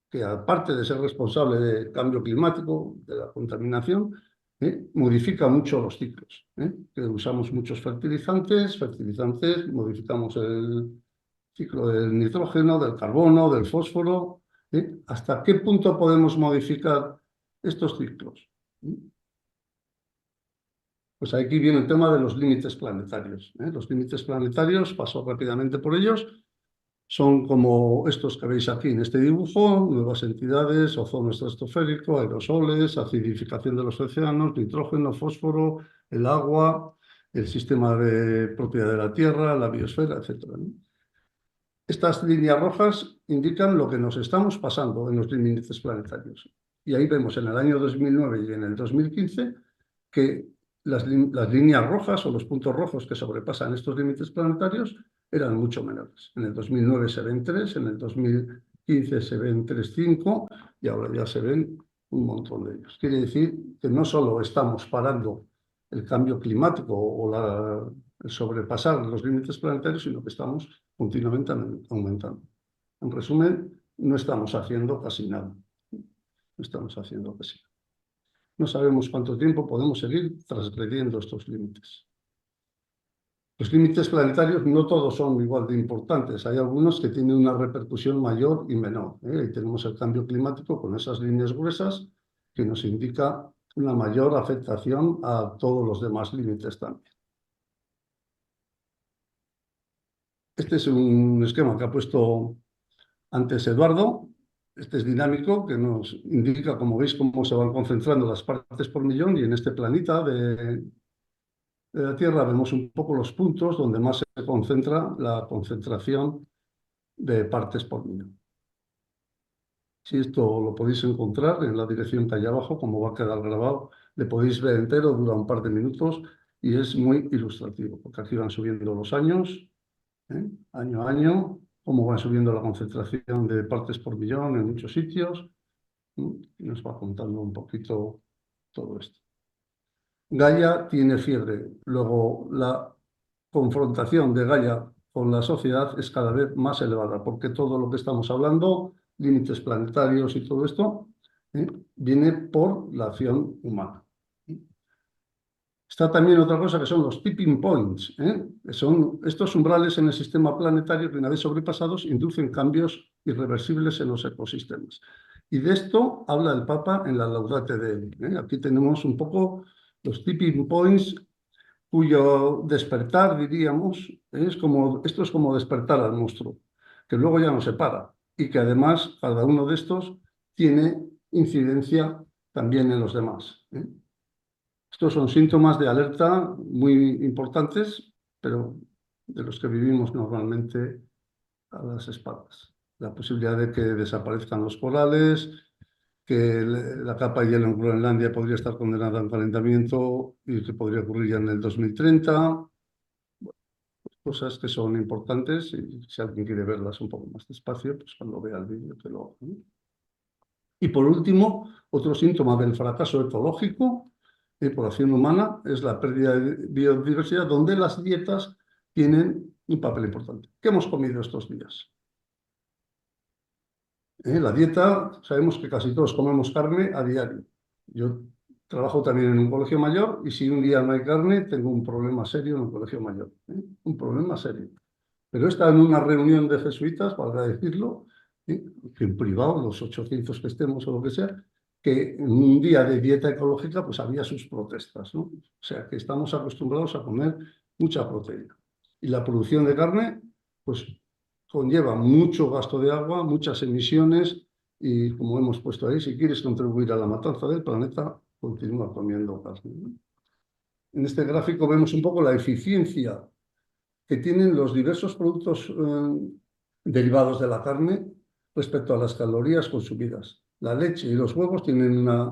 que, aparte de ser responsable del cambio climático, de la contaminación, modifica mucho los ciclos. Que usamos muchos fertilizantes, modificamos el ciclo del nitrógeno, del carbono, del fósforo. ¿Hasta qué punto podemos modificar estos ciclos? Pues aquí viene el tema de los límites planetarios. Los límites planetarios, paso rápidamente por ellos, son como estos que veis aquí en este dibujo: nuevas entidades, ozono estratosférico, aerosoles, acidificación de los océanos, nitrógeno, fósforo, el agua, el sistema de propiedad de la Tierra, la biosfera, etc. Estas líneas rojas indican lo que nos estamos pasando en los límites planetarios. Y ahí vemos en el año 2009 y en el 2015 que las líneas rojas o los puntos rojos que sobrepasan estos límites planetarios eran mucho menores. En el 2009 se ven 3, en el 2015 se ven 3,5 y ahora ya se ven un montón de ellos. Quiere decir que no solo estamos parando el cambio climático o el sobrepasar los límites planetarios, sino que estamos continuamente aumentando. En resumen, no estamos haciendo casi nada. No estamos haciendo casi nada. No sabemos cuánto tiempo podemos seguir transgrediendo estos límites. Los límites planetarios no todos son igual de importantes. Hay algunos que tienen una repercusión mayor y menor. Ahí tenemos el cambio climático con esas líneas gruesas que nos indica una mayor afectación a todos los demás límites también. Este es un esquema que ha puesto antes Eduardo. Este es dinámico, que nos indica, como veis, cómo se van concentrando las partes por millón, y en este planeta de la Tierra vemos un poco los puntos donde más se concentra la concentración de partes por millón. Si esto lo podéis encontrar en la dirección que hay abajo, como va a quedar grabado, le podéis ver entero, dura un par de minutos y es muy ilustrativo, porque aquí van subiendo los años, año a año, cómo va subiendo la concentración de partes por millón en muchos sitios, y nos va contando un poquito todo esto. Gaia tiene fiebre. Luego, la confrontación de Gaia con la sociedad es cada vez más elevada, porque todo lo que estamos hablando, límites planetarios y todo esto, viene por la acción humana. Está también otra cosa que son los tipping points, que son estos umbrales en el sistema planetario que, una vez sobrepasados, inducen cambios irreversibles en los ecosistemas. Y de esto habla el Papa en la Laudate Deum. Aquí tenemos un poco los tipping points, cuyo despertar, diríamos, esto es como despertar al monstruo, que luego ya no se para, y que además cada uno de estos tiene incidencia también en los demás. Estos son síntomas de alerta muy importantes, pero de los que vivimos normalmente a las espaldas. La posibilidad de que desaparezcan los corales, que la capa de hielo en Groenlandia podría estar condenada a un calentamiento y que podría ocurrir ya en el 2030. cosas que son importantes y si alguien quiere verlas un poco más despacio, pues cuando vea el vídeo que lo haga, ¿no? Y por último, otro síntoma del fracaso ecológico por acción humana es la pérdida de biodiversidad, donde las dietas tienen un papel importante. ¿Qué hemos comido estos días? La dieta, sabemos que casi todos comemos carne a diario. Yo trabajo también en un colegio mayor y si un día no hay carne, tengo un problema serio en el colegio mayor. Un problema serio. Pero he estado en una reunión de jesuitas, para decirlo, que en privado, los 800 que estemos o lo que sea, que en un día de dieta ecológica pues había sus protestas, ¿no? O sea, que estamos acostumbrados a comer mucha proteína. Y la producción de carne, pues conlleva mucho gasto de agua, muchas emisiones y, como hemos puesto ahí, si quieres contribuir a la matanza del planeta, continúa comiendo carne, ¿no? En este gráfico vemos un poco la eficiencia que tienen los diversos productos derivados de la carne respecto a las calorías consumidas. La leche y los huevos tienen una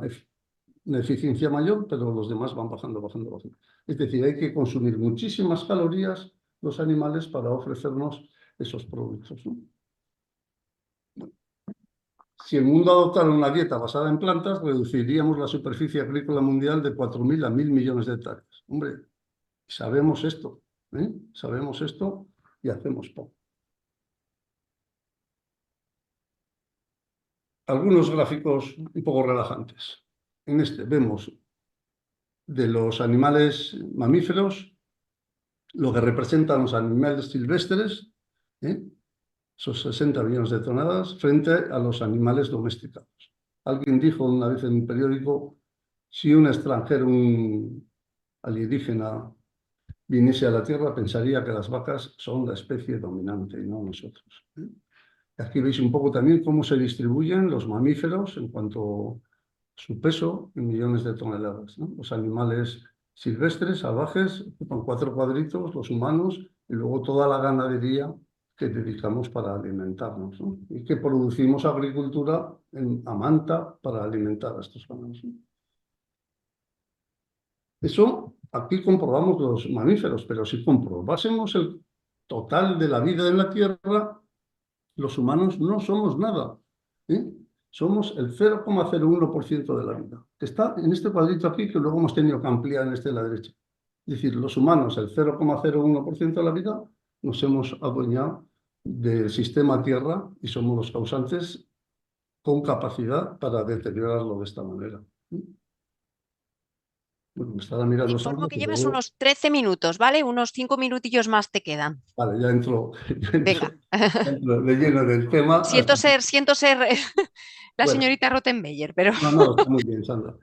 eficiencia mayor, pero los demás van bajando, bajando, bajando. Es decir, hay que consumir muchísimas calorías los animales para ofrecernos esos productos, ¿no? Si el mundo adoptara una dieta basada en plantas, reduciríamos la superficie agrícola mundial de 4.000 a 1.000 millones de hectáreas. Hombre, sabemos esto, ¿eh? Sabemos esto y hacemos poco. Algunos gráficos un poco relajantes. En este vemos de los animales mamíferos lo que representan los animales silvestres, esos 60 millones de toneladas, frente a los animales domesticados. Alguien dijo una vez en un periódico, si un extranjero, un alienígena, viniese a la Tierra, pensaría que las vacas son la especie dominante y no nosotros. Aquí veis un poco también cómo se distribuyen los mamíferos en cuanto a su peso en millones de toneladas, ¿no? Los animales silvestres, salvajes, ocupan 4 cuadritos, los humanos, y luego toda la ganadería que dedicamos para alimentarnos, ¿no? Y que producimos agricultura a manta para alimentar a estos ganados, ¿no? Eso aquí comprobamos los mamíferos, pero si comprobásemos el total de la vida en la Tierra, los humanos no somos nada, ¿eh? Somos el 0,01% de la vida, que está en este cuadrito aquí, que luego hemos tenido que ampliar en este de la derecha. Es decir, los humanos, el 0,01% de la vida, nos hemos adueñado del sistema Tierra y somos los causantes con capacidad para deteriorarlo de esta manera. Bueno, me estará Te mirando informo Sandra, que que llevas luego... unos 13 minutos, ¿vale? Unos 5 minutillos más te quedan. Vale, ya entro, Venga. de lleno del tema. Siento ser la Bueno, señorita Rottenmeier, pero no, está muy bien, Sandra.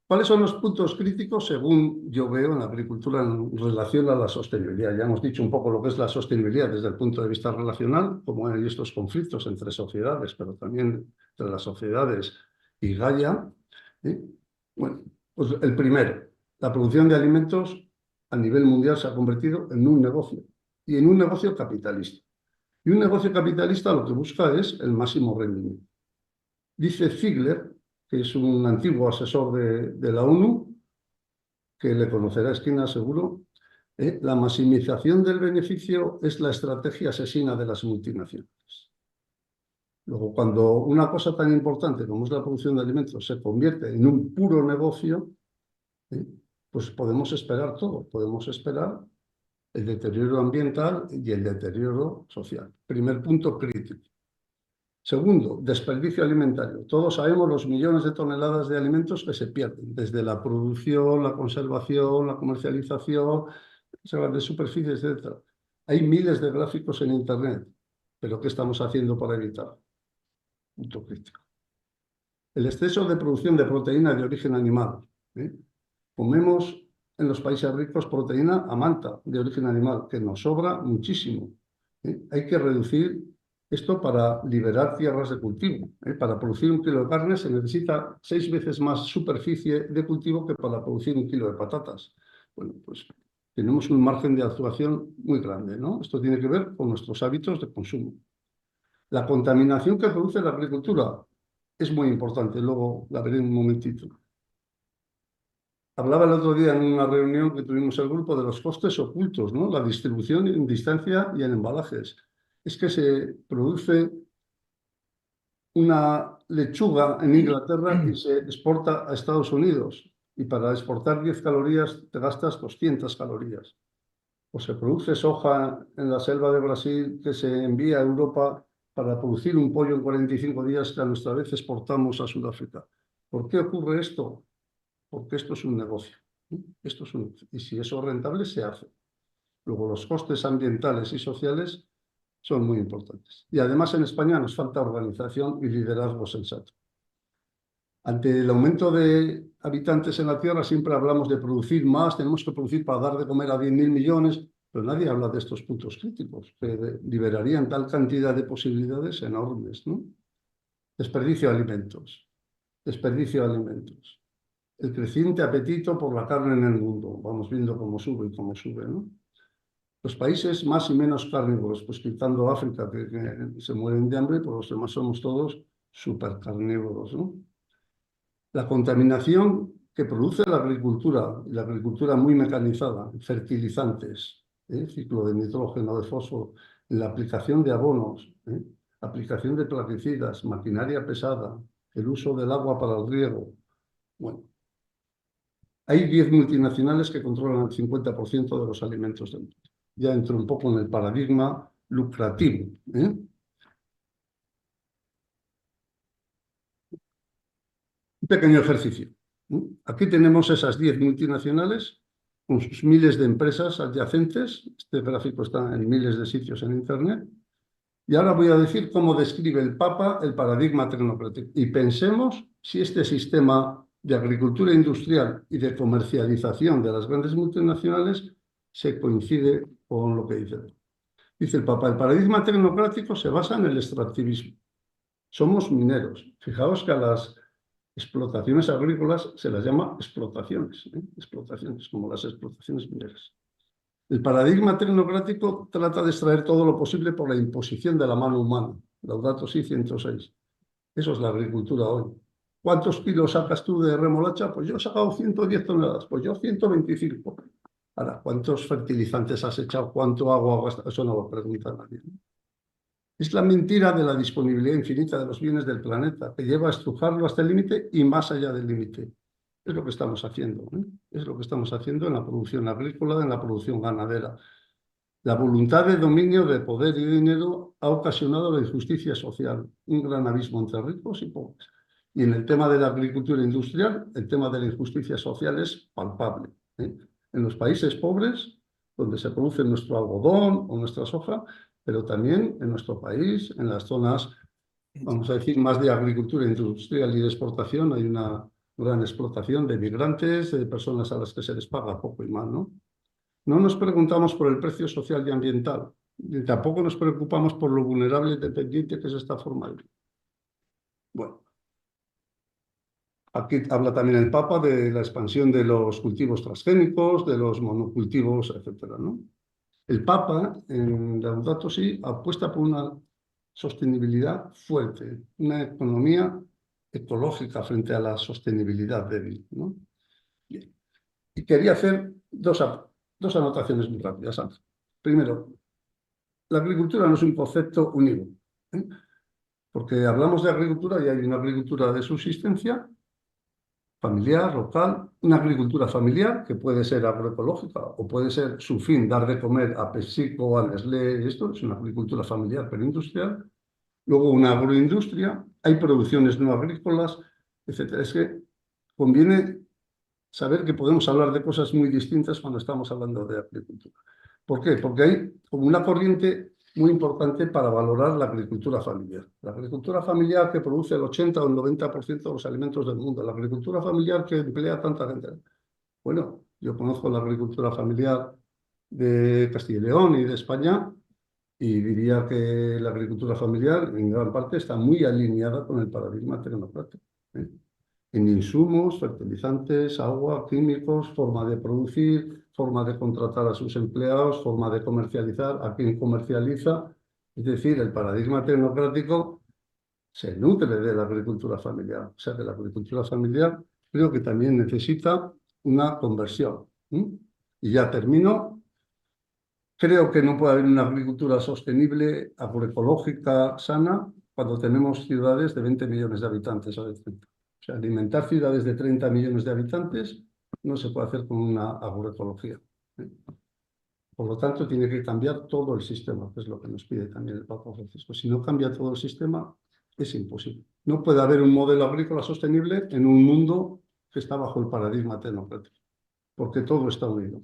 ¿Cuáles son los puntos críticos según yo veo en la agricultura en relación a la sostenibilidad? Ya hemos dicho un poco lo que es la sostenibilidad desde el punto de vista relacional, como hay estos conflictos entre sociedades, pero también entre las sociedades y Gaia, ¿eh? Bueno, pues el primero, la producción de alimentos a nivel mundial se ha convertido en un negocio, y en un negocio capitalista. Y un negocio capitalista lo que busca es el máximo rendimiento. Dice Ziegler, que es un antiguo asesor de la ONU, que le conocerá Esquina seguro, la maximización del beneficio es la estrategia asesina de las multinacionales. Luego, cuando una cosa tan importante como es la producción de alimentos se convierte en un puro negocio, pues podemos esperar todo. Podemos esperar el deterioro ambiental y el deterioro social. Primer punto crítico. Segundo, desperdicio alimentario. Todos sabemos los millones de toneladas de alimentos que se pierden, desde la producción, la conservación, la comercialización, de superficies, etc. Hay miles de gráficos en Internet, pero ¿qué estamos haciendo para evitar? Punto crítico. El exceso de producción de proteína de origen animal. Comemos en los países ricos proteína a manta de origen animal, que nos sobra muchísimo. Hay que reducir esto para liberar tierras de cultivo. Para producir 1 kilo de carne se necesita 6 veces más superficie de cultivo que para producir 1 kilo de patatas. Bueno, pues tenemos un margen de actuación muy grande, ¿no? Esto tiene que ver con nuestros hábitos de consumo. La contaminación que produce la agricultura es muy importante, luego la veré en un momentito. Hablaba el otro día en una reunión que tuvimos el grupo de los costes ocultos, ¿no? La distribución en distancia y en embalajes. Es que se produce una lechuga en Inglaterra y se exporta a Estados Unidos. Y para exportar 10 calorías te gastas 200 calorías. O se produce soja en la selva de Brasil que se envía a Europa para producir un pollo en 45 días que a nuestra vez exportamos a Sudáfrica. ¿Por qué ocurre esto? Porque esto es un negocio. Esto es y si eso es rentable, se hace. Luego, los costes ambientales y sociales son muy importantes. Y además en España nos falta organización y liderazgo sensato. Ante el aumento de habitantes en la Tierra siempre hablamos de producir más, tenemos que producir para dar de comer a 10.000 millones, pero nadie habla de estos puntos críticos, que liberarían tal cantidad de posibilidades enormes, ¿no? Desperdicio de alimentos, desperdicio de alimentos. El creciente apetito por la carne en el mundo. Vamos viendo cómo sube, ¿no? Los países más y menos carnívoros, pues quitando África, que se mueren de hambre, pues los demás somos todos supercarnívoros, ¿no? La contaminación que produce la agricultura muy mecanizada, fertilizantes, ciclo de nitrógeno, de fósforo, la aplicación de abonos, aplicación de plaguicidas, maquinaria pesada, el uso del agua para el riego. Bueno, hay 10 multinacionales que controlan el 50% de los alimentos del mundo. Ya entro un poco en el paradigma lucrativo. Un pequeño ejercicio. Aquí tenemos esas 10 multinacionales con sus miles de empresas adyacentes. Este gráfico está en miles de sitios en Internet. Y ahora voy a decir cómo describe el Papa el paradigma tecnocrático. Y pensemos si este sistema de agricultura industrial y de comercialización de las grandes multinacionales se coincide con lo que dice. Dice el Papa, el paradigma tecnocrático se basa en el extractivismo. Somos mineros. Fijaos que a las explotaciones agrícolas se las llama explotaciones, explotaciones, como las explotaciones mineras. El paradigma tecnocrático trata de extraer todo lo posible por la imposición de la mano humana. Laudato Si 106. Eso es la agricultura hoy. ¿Cuántos kilos sacas tú de remolacha? Pues yo he sacado 110 toneladas, pues yo 125. Ahora, ¿cuántos fertilizantes has echado? ¿Cuánto agua has gastado? Eso no lo pregunta nadie. Es la mentira de la disponibilidad infinita de los bienes del planeta, que lleva a estrujarlo hasta el límite y más allá del límite. Es lo que estamos haciendo, Es lo que estamos haciendo en la producción agrícola, en la producción ganadera. La voluntad de dominio de poder y dinero ha ocasionado la injusticia social, un gran abismo entre ricos y pobres. Y en el tema de la agricultura industrial, el tema de la injusticia social es palpable. En los países pobres, donde se produce nuestro algodón o nuestra soja, pero también en nuestro país, en las zonas, vamos a decir, más de agricultura industrial y de exportación, hay una gran explotación de migrantes, de personas a las que se les paga poco y mal, ¿no? No nos preguntamos por el precio social y ambiental, ni tampoco nos preocupamos por lo vulnerable y dependiente que es esta forma de vida. Bueno, aquí habla también el Papa de la expansión de los cultivos transgénicos, de los monocultivos, etcétera, ¿no? El Papa, en Laudato Si, apuesta por una sostenibilidad fuerte, una economía ecológica frente a la sostenibilidad débil, ¿no? Bien. Y quería hacer dos anotaciones muy rápidas. Primero, la agricultura no es un concepto único, porque hablamos de agricultura y hay una agricultura de subsistencia familiar, local, una agricultura familiar que puede ser agroecológica o puede ser su fin dar de comer a PepsiCo, a Nestlé, esto es una agricultura familiar pero industrial. Luego una agroindustria, hay producciones no agrícolas, etc. Es que conviene saber que podemos hablar de cosas muy distintas cuando estamos hablando de agricultura. ¿Por qué? Porque hay como una corriente muy importante para valorar la agricultura familiar. La agricultura familiar que produce el 80 o el 90% de los alimentos del mundo. La agricultura familiar que emplea tanta gente. Bueno, yo conozco la agricultura familiar de Castilla y León y de España y diría que la agricultura familiar en gran parte está muy alineada con el paradigma tecnocrático. En insumos, fertilizantes, agua, químicos, forma de producir, forma de contratar a sus empleados, forma de comercializar, a quien comercializa. Es decir, el paradigma tecnocrático se nutre de la agricultura familiar. O sea que la agricultura familiar creo que también necesita una conversión. Y ya termino. Creo que no puede haber una agricultura sostenible, agroecológica, sana, cuando tenemos ciudades de 20 millones de habitantes o de 30. O sea, alimentar ciudades de 30 millones de habitantes no se puede hacer con una agroecología. Por lo tanto, tiene que cambiar todo el sistema, que es lo que nos pide también el Papa Francisco. Si no cambia todo el sistema, es imposible. No puede haber un modelo agrícola sostenible en un mundo que está bajo el paradigma tecnocrático, porque todo está unido.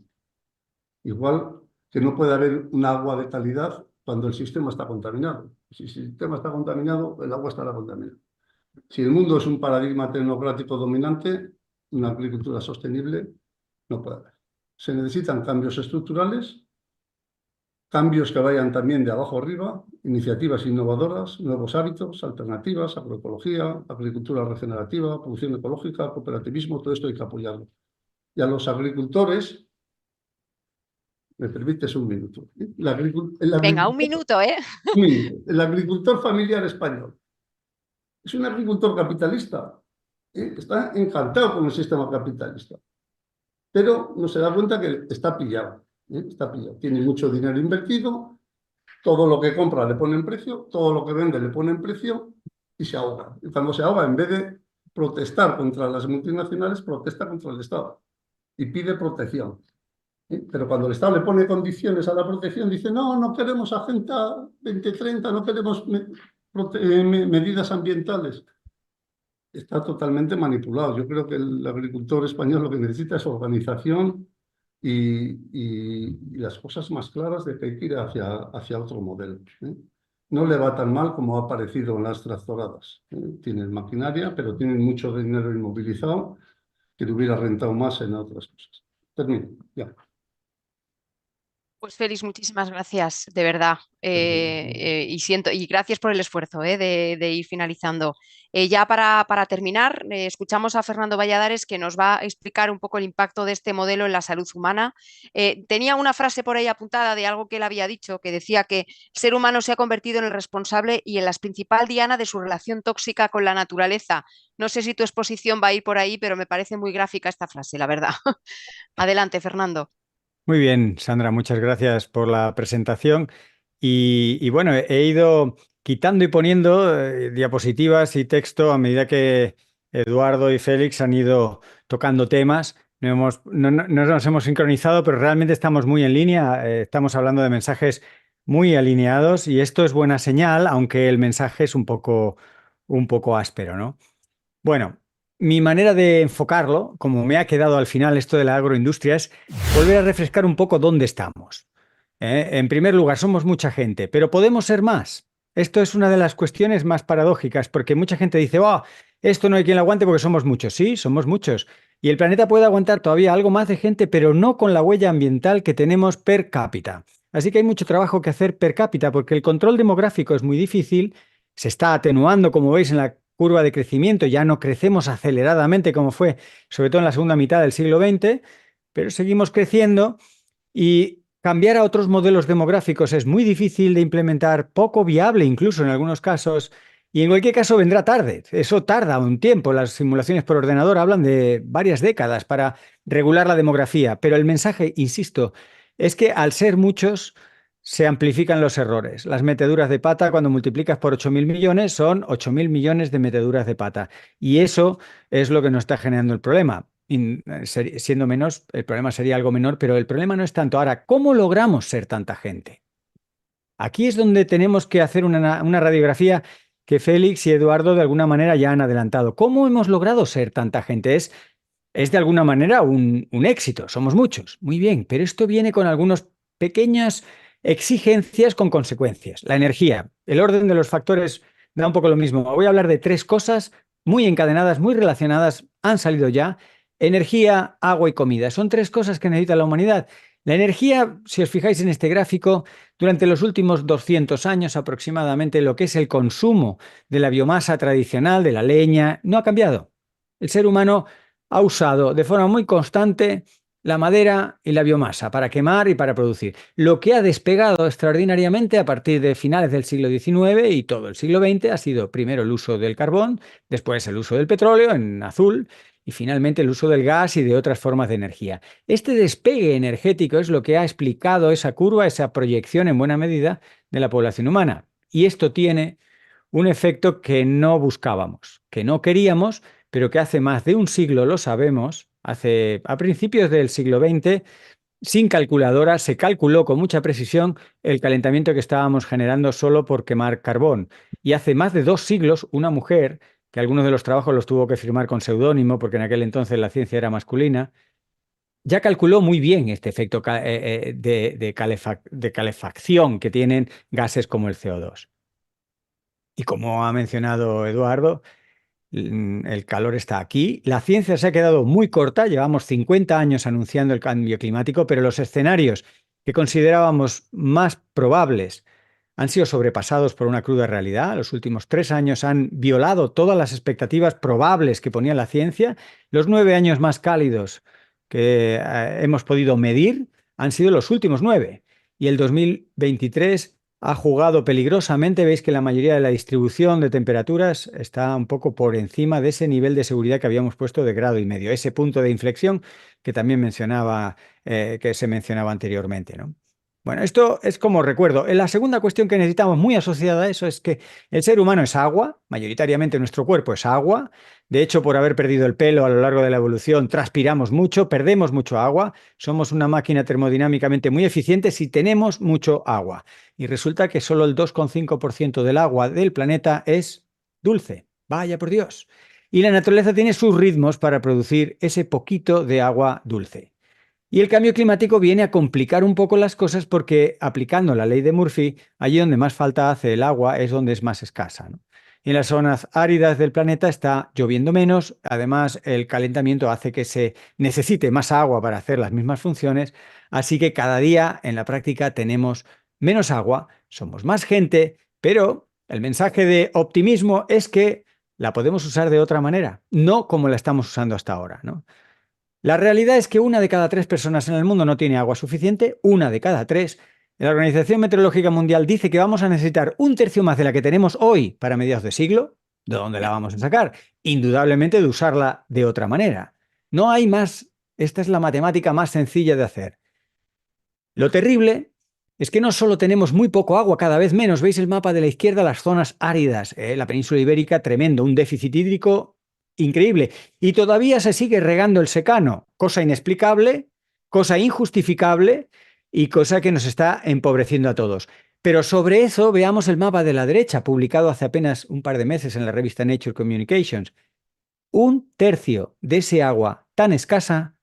Igual que no puede haber un agua de calidad cuando el sistema está contaminado. Si el sistema está contaminado, el agua estará contaminada. Si el mundo es un paradigma tecnocrático dominante, una agricultura sostenible no puede haber. Se necesitan cambios estructurales, cambios que vayan también de abajo arriba, iniciativas innovadoras, nuevos hábitos, alternativas, agroecología, agricultura regenerativa, producción ecológica, cooperativismo, todo esto hay que apoyarlo. Y a los agricultores, ¿me permites un minuto? Venga, un minuto, ¿eh? Un minuto. El agricultor familiar español es un agricultor capitalista. Está encantado con el sistema capitalista, pero no se da cuenta que está pillado. Está pillado. Tiene mucho dinero invertido, todo lo que compra le pone en precio, todo lo que vende le pone en precio y se ahoga. Y cuando se ahoga, en vez de protestar contra las multinacionales, protesta contra el Estado y pide protección. Pero cuando el Estado le pone condiciones a la protección, dice, no, no queremos Agenda 2030, no queremos medidas ambientales. Está totalmente manipulado. Yo creo que el agricultor español lo que necesita es organización y las cosas más claras de que hay que ir hacia otro modelo. No le va tan mal como ha aparecido en las tractoradas. Tienen maquinaria, pero tienen mucho dinero inmovilizado que le hubiera rentado más en otras cosas. Termino, ya. Pues Félix, muchísimas gracias, de verdad. Y gracias por el esfuerzo de ir finalizando. Ya para terminar, escuchamos a Fernando Valladares que nos va a explicar un poco el impacto de este modelo en la salud humana. Tenía una frase por ahí apuntada de algo que él había dicho, que decía que el ser humano se ha convertido en el responsable y en la principal diana de su relación tóxica con la naturaleza. No sé si tu exposición va a ir por ahí, pero me parece muy gráfica esta frase, la verdad. Adelante, Fernando. Muy bien, Sandra, muchas gracias por la presentación. Y bueno, he ido quitando y poniendo diapositivas y texto a medida que Eduardo y Félix han ido tocando temas. No nos hemos sincronizado, pero realmente estamos muy en línea. Estamos hablando de mensajes muy alineados y esto es buena señal, aunque el mensaje es un poco áspero, ¿no? Bueno, mi manera de enfocarlo, como me ha quedado al final esto de la agroindustria, es volver a refrescar un poco dónde estamos. En primer lugar, somos mucha gente, pero podemos ser más. Esto es una de las cuestiones más paradójicas, porque mucha gente dice, oh, esto no hay quien lo aguante porque somos muchos. Sí, somos muchos. Y el planeta puede aguantar todavía algo más de gente, pero no con la huella ambiental que tenemos per cápita. Así que hay mucho trabajo que hacer per cápita, porque el control demográfico es muy difícil, se está atenuando, como veis en la curva de crecimiento, ya no crecemos aceleradamente como fue, sobre todo en la segunda mitad del siglo XX, pero seguimos creciendo y cambiar a otros modelos demográficos es muy difícil de implementar, poco viable incluso en algunos casos, y en cualquier caso vendrá tarde. Eso tarda un tiempo. Las simulaciones por ordenador hablan de varias décadas para regular la demografía, pero el mensaje, insisto, es que al ser muchos se amplifican los errores. Las meteduras de pata, cuando multiplicas por 8.000 millones, son 8.000 millones de meteduras de pata. Y eso es lo que nos está generando el problema. Siendo menos, el problema sería algo menor, pero el problema no es tanto. Ahora, ¿cómo logramos ser tanta gente? Aquí es donde tenemos que hacer una radiografía que Félix y Eduardo de alguna manera ya han adelantado. ¿Cómo hemos logrado ser tanta gente? Es de alguna manera un éxito. Somos muchos. Muy bien, pero esto viene con algunas pequeñas exigencias con consecuencias. La energía, el orden de los factores da un poco lo mismo. Voy a hablar de tres cosas muy encadenadas, muy relacionadas, han salido ya. Energía, agua y comida. Son tres cosas que necesita la humanidad. La energía, si os fijáis en este gráfico, durante los últimos 200 años aproximadamente, lo que es el consumo de la biomasa tradicional, de la leña, no ha cambiado. El ser humano ha usado de forma muy constante la madera y la biomasa para quemar y para producir. Lo que ha despegado extraordinariamente a partir de finales del siglo XIX y todo el siglo XX ha sido primero el uso del carbón, después el uso del petróleo en azul y finalmente el uso del gas y de otras formas de energía. Este despegue energético es lo que ha explicado esa curva, esa proyección en buena medida de la población humana. Y esto tiene un efecto que no buscábamos, que no queríamos, pero que hace más de un siglo lo sabemos. A principios del siglo XX, sin calculadora, se calculó con mucha precisión el calentamiento que estábamos generando solo por quemar carbón. Y hace más de 2 siglos, una mujer, que algunos de los trabajos los tuvo que firmar con seudónimo, porque en aquel entonces la ciencia era masculina, ya calculó muy bien este efecto de calefacción que tienen gases como el CO2. Y como ha mencionado Eduardo, el calor está aquí. La ciencia se ha quedado muy corta. Llevamos 50 años anunciando el cambio climático, pero los escenarios que considerábamos más probables han sido sobrepasados por una cruda realidad. Los últimos 3 años han violado todas las expectativas probables que ponía la ciencia. Los 9 años más cálidos que hemos podido medir han sido los últimos 9. Y el 2023 ha jugado peligrosamente. Veis que la mayoría de la distribución de temperaturas está un poco por encima de ese nivel de seguridad que habíamos puesto de 1,5 grados, ese punto de inflexión que también que se mencionaba anteriormente, ¿no? Bueno, esto es como recuerdo. La segunda cuestión que necesitamos muy asociada a eso es que el ser humano es agua, mayoritariamente nuestro cuerpo es agua. De hecho, por haber perdido el pelo a lo largo de la evolución, transpiramos mucho, perdemos mucho agua, somos una máquina termodinámicamente muy eficiente si tenemos mucho agua. Y resulta que solo el 2,5% del agua del planeta es dulce. Vaya por Dios. Y la naturaleza tiene sus ritmos para producir ese poquito de agua dulce. Y el cambio climático viene a complicar un poco las cosas porque, aplicando la ley de Murphy, allí donde más falta hace el agua es donde es más escasa, ¿no? En las zonas áridas del planeta está lloviendo menos. Además, el calentamiento hace que se necesite más agua para hacer las mismas funciones, así que cada día en la práctica tenemos menos agua, somos más gente, pero el mensaje de optimismo es que la podemos usar de otra manera, no como la estamos usando hasta ahora, ¿no? La realidad es que 1 de cada 3 personas en el mundo no tiene agua suficiente, 1 de cada 3. La Organización Meteorológica Mundial dice que vamos a necesitar 1/3 más de la que tenemos hoy para mediados de siglo. ¿De dónde la vamos a sacar? Indudablemente de usarla de otra manera. No hay más. Esta es la matemática más sencilla de hacer. Lo terrible es que no solo tenemos muy poco agua, cada vez menos. ¿Veis el mapa de la izquierda? Las zonas áridas. La península ibérica, tremendo, un déficit hídrico increíble. Y todavía se sigue regando el secano, cosa inexplicable, cosa injustificable y cosa que nos está empobreciendo a todos. Pero sobre eso veamos el mapa de la derecha, publicado hace apenas un par de meses en la revista Nature Communications. 1/3 de ese agua tan escasa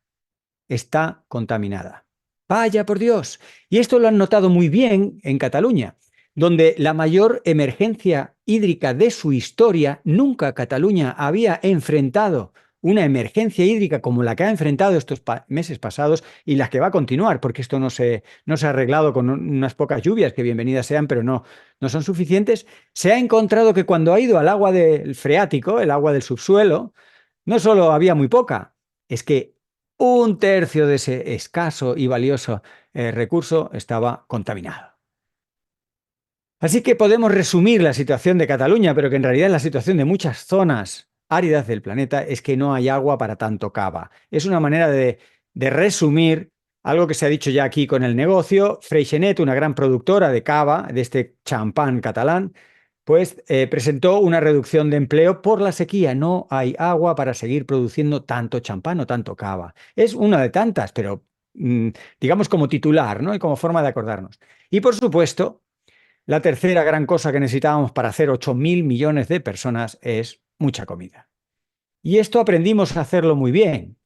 está contaminada. Vaya por Dios. Y esto lo han notado muy bien en Cataluña, donde la mayor emergencia hídrica de su historia, nunca Cataluña había enfrentado una emergencia hídrica como la que ha enfrentado estos meses pasados y la que va a continuar, porque esto no se ha arreglado con unas pocas lluvias, que bienvenidas sean, pero no son suficientes. Se ha encontrado que cuando ha ido al agua del freático, el agua del subsuelo, no solo había muy poca, es que 1/3 de ese escaso y valioso recurso estaba contaminado. Así que podemos resumir la situación de Cataluña, pero que en realidad la situación de muchas zonas áridas del planeta es que no hay agua para tanto cava. Es una manera de resumir algo que se ha dicho ya aquí con el negocio. Freixenet, una gran productora de cava, de este champán catalán, pues presentó una reducción de empleo por la sequía. No hay agua para seguir produciendo tanto champán o tanto cava. Es una de tantas, pero digamos como titular, ¿no? Y como forma de acordarnos. Y por supuesto, la tercera gran cosa que necesitábamos para hacer 8.000 millones de personas es mucha comida. Y esto aprendimos a hacerlo muy bien,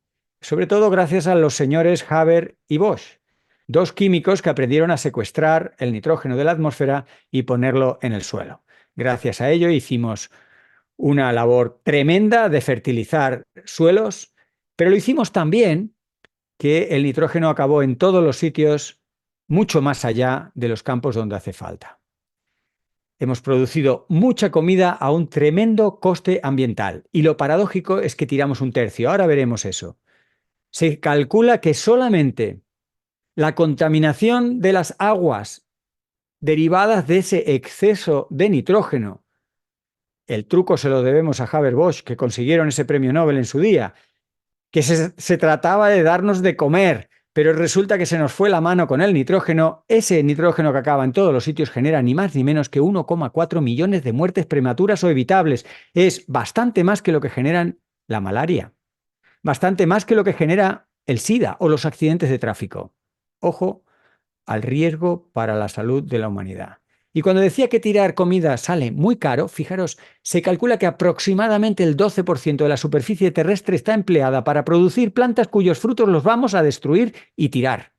sobre todo gracias a los señores Haber y Bosch, 2 químicos que aprendieron a secuestrar el nitrógeno de la atmósfera y ponerlo en el suelo. Gracias a ello hicimos una labor tremenda de fertilizar suelos, pero lo hicimos también que el nitrógeno acabó en todos los sitios, mucho más allá de los campos donde hace falta. Hemos producido mucha comida a un tremendo coste ambiental y lo paradójico es que tiramos 1/3. Ahora veremos eso. Se calcula que solamente la contaminación de las aguas derivadas de ese exceso de nitrógeno, el truco se lo debemos a Haber-Bosch, que consiguieron ese premio Nobel en su día, que se trataba de darnos de comer, pero resulta que se nos fue la mano con el nitrógeno. Ese nitrógeno que acaba en todos los sitios genera ni más ni menos que 1,4 millones de muertes prematuras o evitables. Es bastante más que lo que generan la malaria, bastante más que lo que genera el SIDA o los accidentes de tráfico. Ojo al riesgo para la salud de la humanidad. Y cuando decía que tirar comida sale muy caro, fijaros, se calcula que aproximadamente el 12% de la superficie terrestre está empleada para producir plantas cuyos frutos los vamos a destruir y tirar.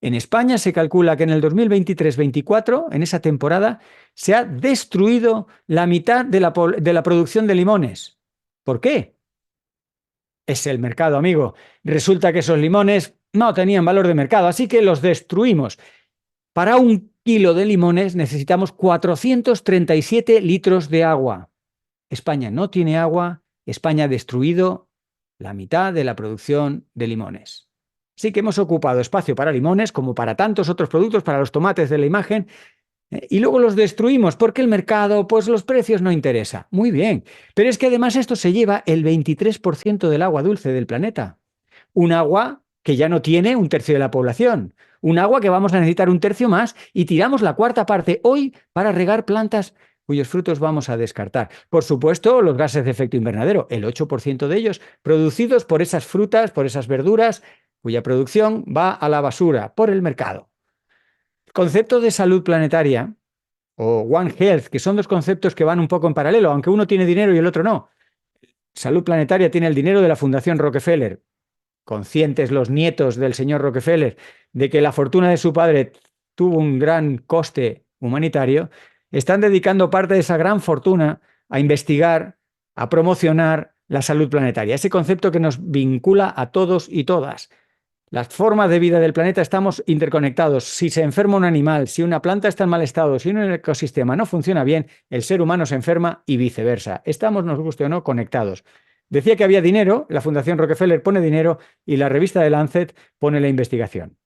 En España se calcula que en el 2023-24, en esa temporada, se ha destruido la mitad de la producción de limones. ¿Por qué? Es el mercado, amigo. Resulta que esos limones no tenían valor de mercado, así que los destruimos. Para 1 kilo de limones necesitamos 437 litros de agua. España no tiene agua, España ha destruido la mitad de la producción de limones. Sí que hemos ocupado espacio para limones, como para tantos otros productos, para los tomates de la imagen, y luego los destruimos porque el mercado, pues los precios no interesa. Muy bien, pero es que además esto se lleva el 23% del agua dulce del planeta. Un agua que ya no tiene 1/3 de la población. Un agua que vamos a necesitar 1/3 más y tiramos la 4ª parte hoy para regar plantas cuyos frutos vamos a descartar. Por supuesto, los gases de efecto invernadero, el 8% de ellos producidos por esas frutas, por esas verduras, cuya producción va a la basura por el mercado. El concepto de salud planetaria o One Health, que son 2 conceptos que van un poco en paralelo, aunque uno tiene dinero y el otro no. Salud planetaria tiene el dinero de la Fundación Rockefeller, conscientes los nietos del señor Rockefeller de que la fortuna de su padre tuvo un gran coste humanitario, están dedicando parte de esa gran fortuna a investigar, a promocionar la salud planetaria, ese concepto que nos vincula a todos y todas. Las formas de vida del planeta estamos interconectados. Si se enferma un animal, si una planta está en mal estado, si un ecosistema no funciona bien, el ser humano se enferma y viceversa. Estamos, nos guste o no, conectados. Decía que había dinero, la Fundación Rockefeller pone dinero y la revista The Lancet pone la investigación.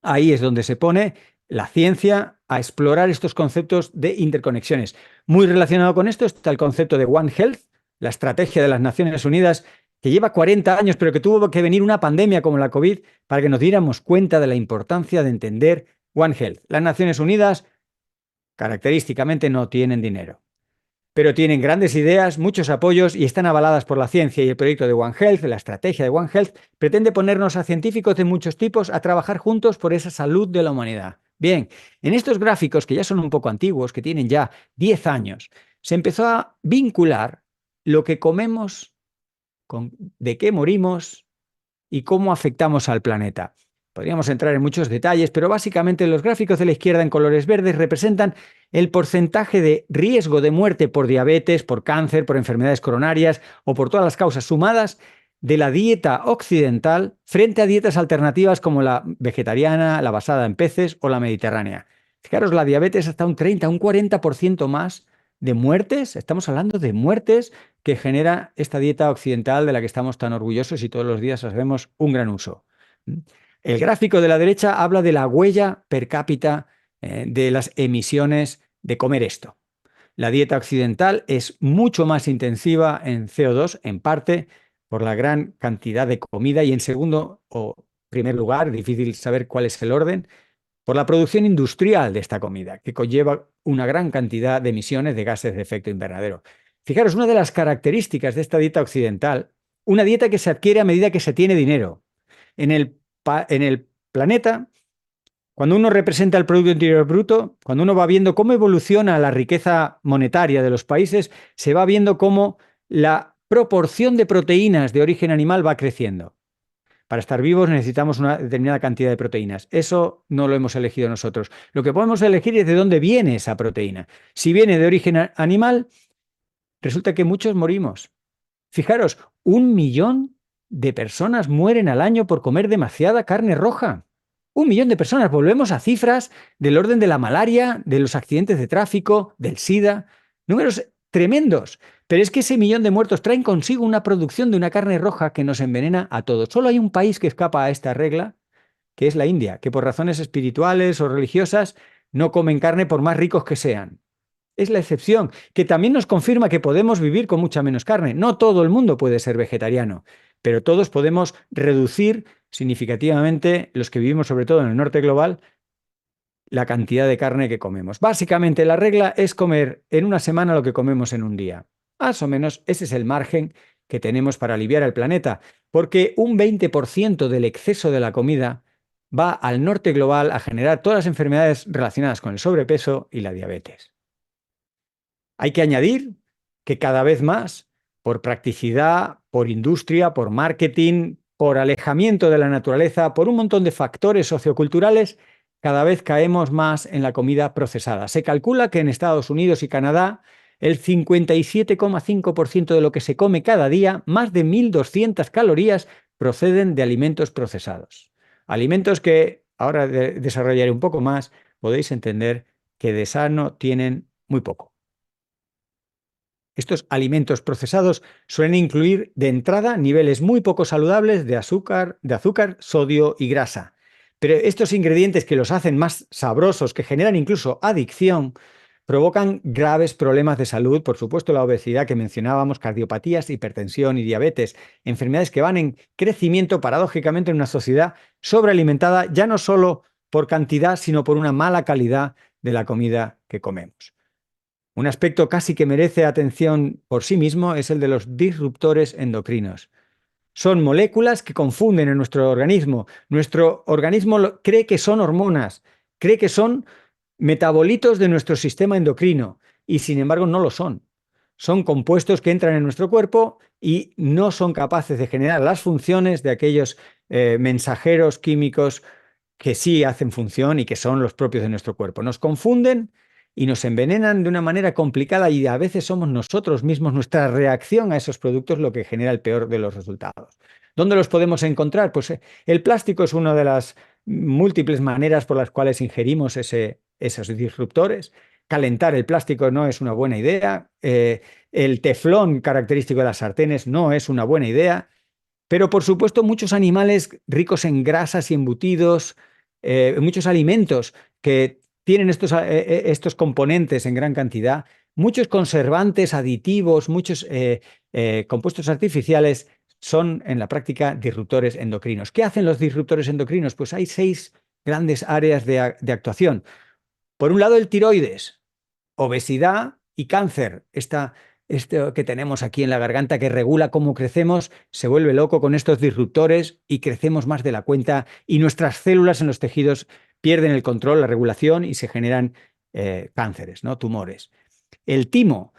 Ahí es donde se pone la ciencia a explorar estos conceptos de interconexiones. Muy relacionado con esto está el concepto de One Health, la estrategia de las Naciones Unidas, que lleva 40 años, pero que tuvo que venir una pandemia como la COVID para que nos diéramos cuenta de la importancia de entender One Health. Las Naciones Unidas característicamente no tienen dinero, pero tienen grandes ideas, muchos apoyos y están avaladas por la ciencia, y el proyecto de One Health, la estrategia de One Health, pretende ponernos a científicos de muchos tipos a trabajar juntos por esa salud de la humanidad. Bien, en estos gráficos, que ya son un poco antiguos, que tienen ya 10 años, se empezó a vincular lo que comemos, de qué morimos y cómo afectamos al planeta. Podríamos entrar en muchos detalles, pero básicamente los gráficos de la izquierda en colores verdes representan el porcentaje de riesgo de muerte por diabetes, por cáncer, por enfermedades coronarias o por todas las causas sumadas de la dieta occidental frente a dietas alternativas como la vegetariana, la basada en peces o la mediterránea. Fijaros, la diabetes hasta un 30, un 40% más de muertes, estamos hablando de muertes que genera esta dieta occidental de la que estamos tan orgullosos y todos los días hacemos un gran uso. El gráfico de la derecha habla de la huella per cápita de las emisiones de comer esto. La dieta occidental es mucho más intensiva en CO2, en parte por la gran cantidad de comida, y en segundo o primer lugar, difícil saber cuál es el orden, por la producción industrial de esta comida, que conlleva una gran cantidad de emisiones de gases de efecto invernadero. Fijaros, una de las características de esta dieta occidental, una dieta que se adquiere a medida que se tiene dinero. En el planeta, cuando uno representa el Producto Interior Bruto, cuando uno va viendo cómo evoluciona la riqueza monetaria de los países, se va viendo cómo la proporción de proteínas de origen animal va creciendo. Para estar vivos necesitamos una determinada cantidad de proteínas. Eso no lo hemos elegido nosotros. Lo que podemos elegir es de dónde viene esa proteína. Si viene de origen animal, resulta que muchos morimos. Fijaros, 1 millón de personas mueren al año por comer demasiada carne roja. 1 millón de personas. Volvemos a cifras del orden de la malaria, de los accidentes de tráfico, del SIDA. Números tremendos. Pero es que ese 1 millón de muertos traen consigo una producción de una carne roja que nos envenena a todos. Solo hay un país que escapa a esta regla, que es la India, que por razones espirituales o religiosas no comen carne por más ricos que sean. Es la excepción, que también nos confirma que podemos vivir con mucha menos carne. No todo el mundo puede ser vegetariano, pero todos podemos reducir significativamente, los que vivimos sobre todo en el norte global, la cantidad de carne que comemos. Básicamente la regla es comer en una semana lo que comemos en un día. Más o menos ese es el margen que tenemos para aliviar el planeta, porque un 20% del exceso de la comida va al norte global a generar todas las enfermedades relacionadas con el sobrepeso y la diabetes. Hay que añadir que cada vez más, por practicidad, por industria, por marketing, por alejamiento de la naturaleza, por un montón de factores socioculturales, cada vez caemos más en la comida procesada. Se calcula que en Estados Unidos y Canadá el 57,5% de lo que se come cada día, más de 1.200 calorías, proceden de alimentos procesados. Alimentos que, ahora desarrollaré un poco más, podéis entender que de sano tienen muy poco. Estos alimentos procesados suelen incluir de entrada niveles muy poco saludables de azúcar, sodio y grasa. Pero estos ingredientes que los hacen más sabrosos, que generan incluso adicción, provocan graves problemas de salud, por supuesto la obesidad que mencionábamos, cardiopatías, hipertensión y diabetes, enfermedades que van en crecimiento paradójicamente en una sociedad sobrealimentada, ya no solo por cantidad, sino por una mala calidad de la comida que comemos. Un aspecto casi que merece atención por sí mismo es el de los disruptores endocrinos. Son moléculas que confunden en nuestro organismo. Nuestro organismo cree que son hormonas, cree que son metabolitos de nuestro sistema endocrino y sin embargo no lo son. Son compuestos que entran en nuestro cuerpo y no son capaces de generar las funciones de aquellos mensajeros químicos que sí hacen función y que son los propios de nuestro cuerpo. Nos confunden y nos envenenan de una manera complicada y a veces somos nosotros mismos, nuestra reacción a esos productos, lo que genera el peor de los resultados. ¿Dónde los podemos encontrar? Pues el plástico es una de las múltiples maneras por las cuales ingerimos esos disruptores. Calentar el plástico no es una buena idea. El teflón característico de las sartenes no es una buena idea. Pero, por supuesto, muchos animales ricos en grasas y embutidos, muchos alimentos que tienen estos componentes en gran cantidad, muchos conservantes, aditivos, muchos compuestos artificiales son en la práctica disruptores endocrinos. ¿Qué hacen los disruptores endocrinos? Pues hay 6 grandes áreas de actuación. Por un lado, el tiroides, obesidad y cáncer. Esto que tenemos aquí en la garganta que regula cómo crecemos, se vuelve loco con estos disruptores y crecemos más de la cuenta y nuestras células en los tejidos pierden el control, la regulación y se generan cánceres, ¿no? Tumores. El timo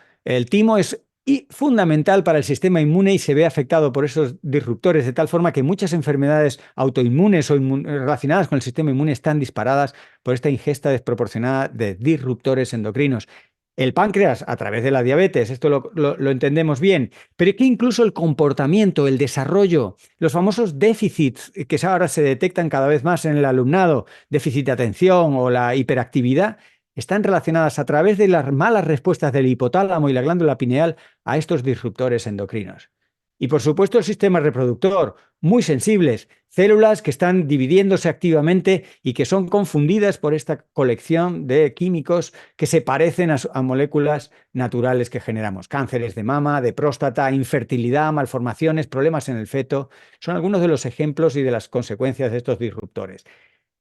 es fundamental para el sistema inmune y se ve afectado por esos disruptores de tal forma que muchas enfermedades autoinmunes o relacionadas con el sistema inmune están disparadas por esta ingesta desproporcionada de disruptores endocrinos. El páncreas, a través de la diabetes, esto lo entendemos bien, pero que incluso el comportamiento, el desarrollo, los famosos déficits que ahora se detectan cada vez más en el alumnado, déficit de atención o la hiperactividad, están relacionadas a través de las malas respuestas del hipotálamo y la glándula pineal a estos disruptores endocrinos. Y por supuesto el sistema reproductor, muy sensibles, células que están dividiéndose activamente y que son confundidas por esta colección de químicos que se parecen a moléculas naturales que generamos. Cánceres de mama, de próstata, infertilidad, malformaciones, problemas en el feto, son algunos de los ejemplos y de las consecuencias de estos disruptores.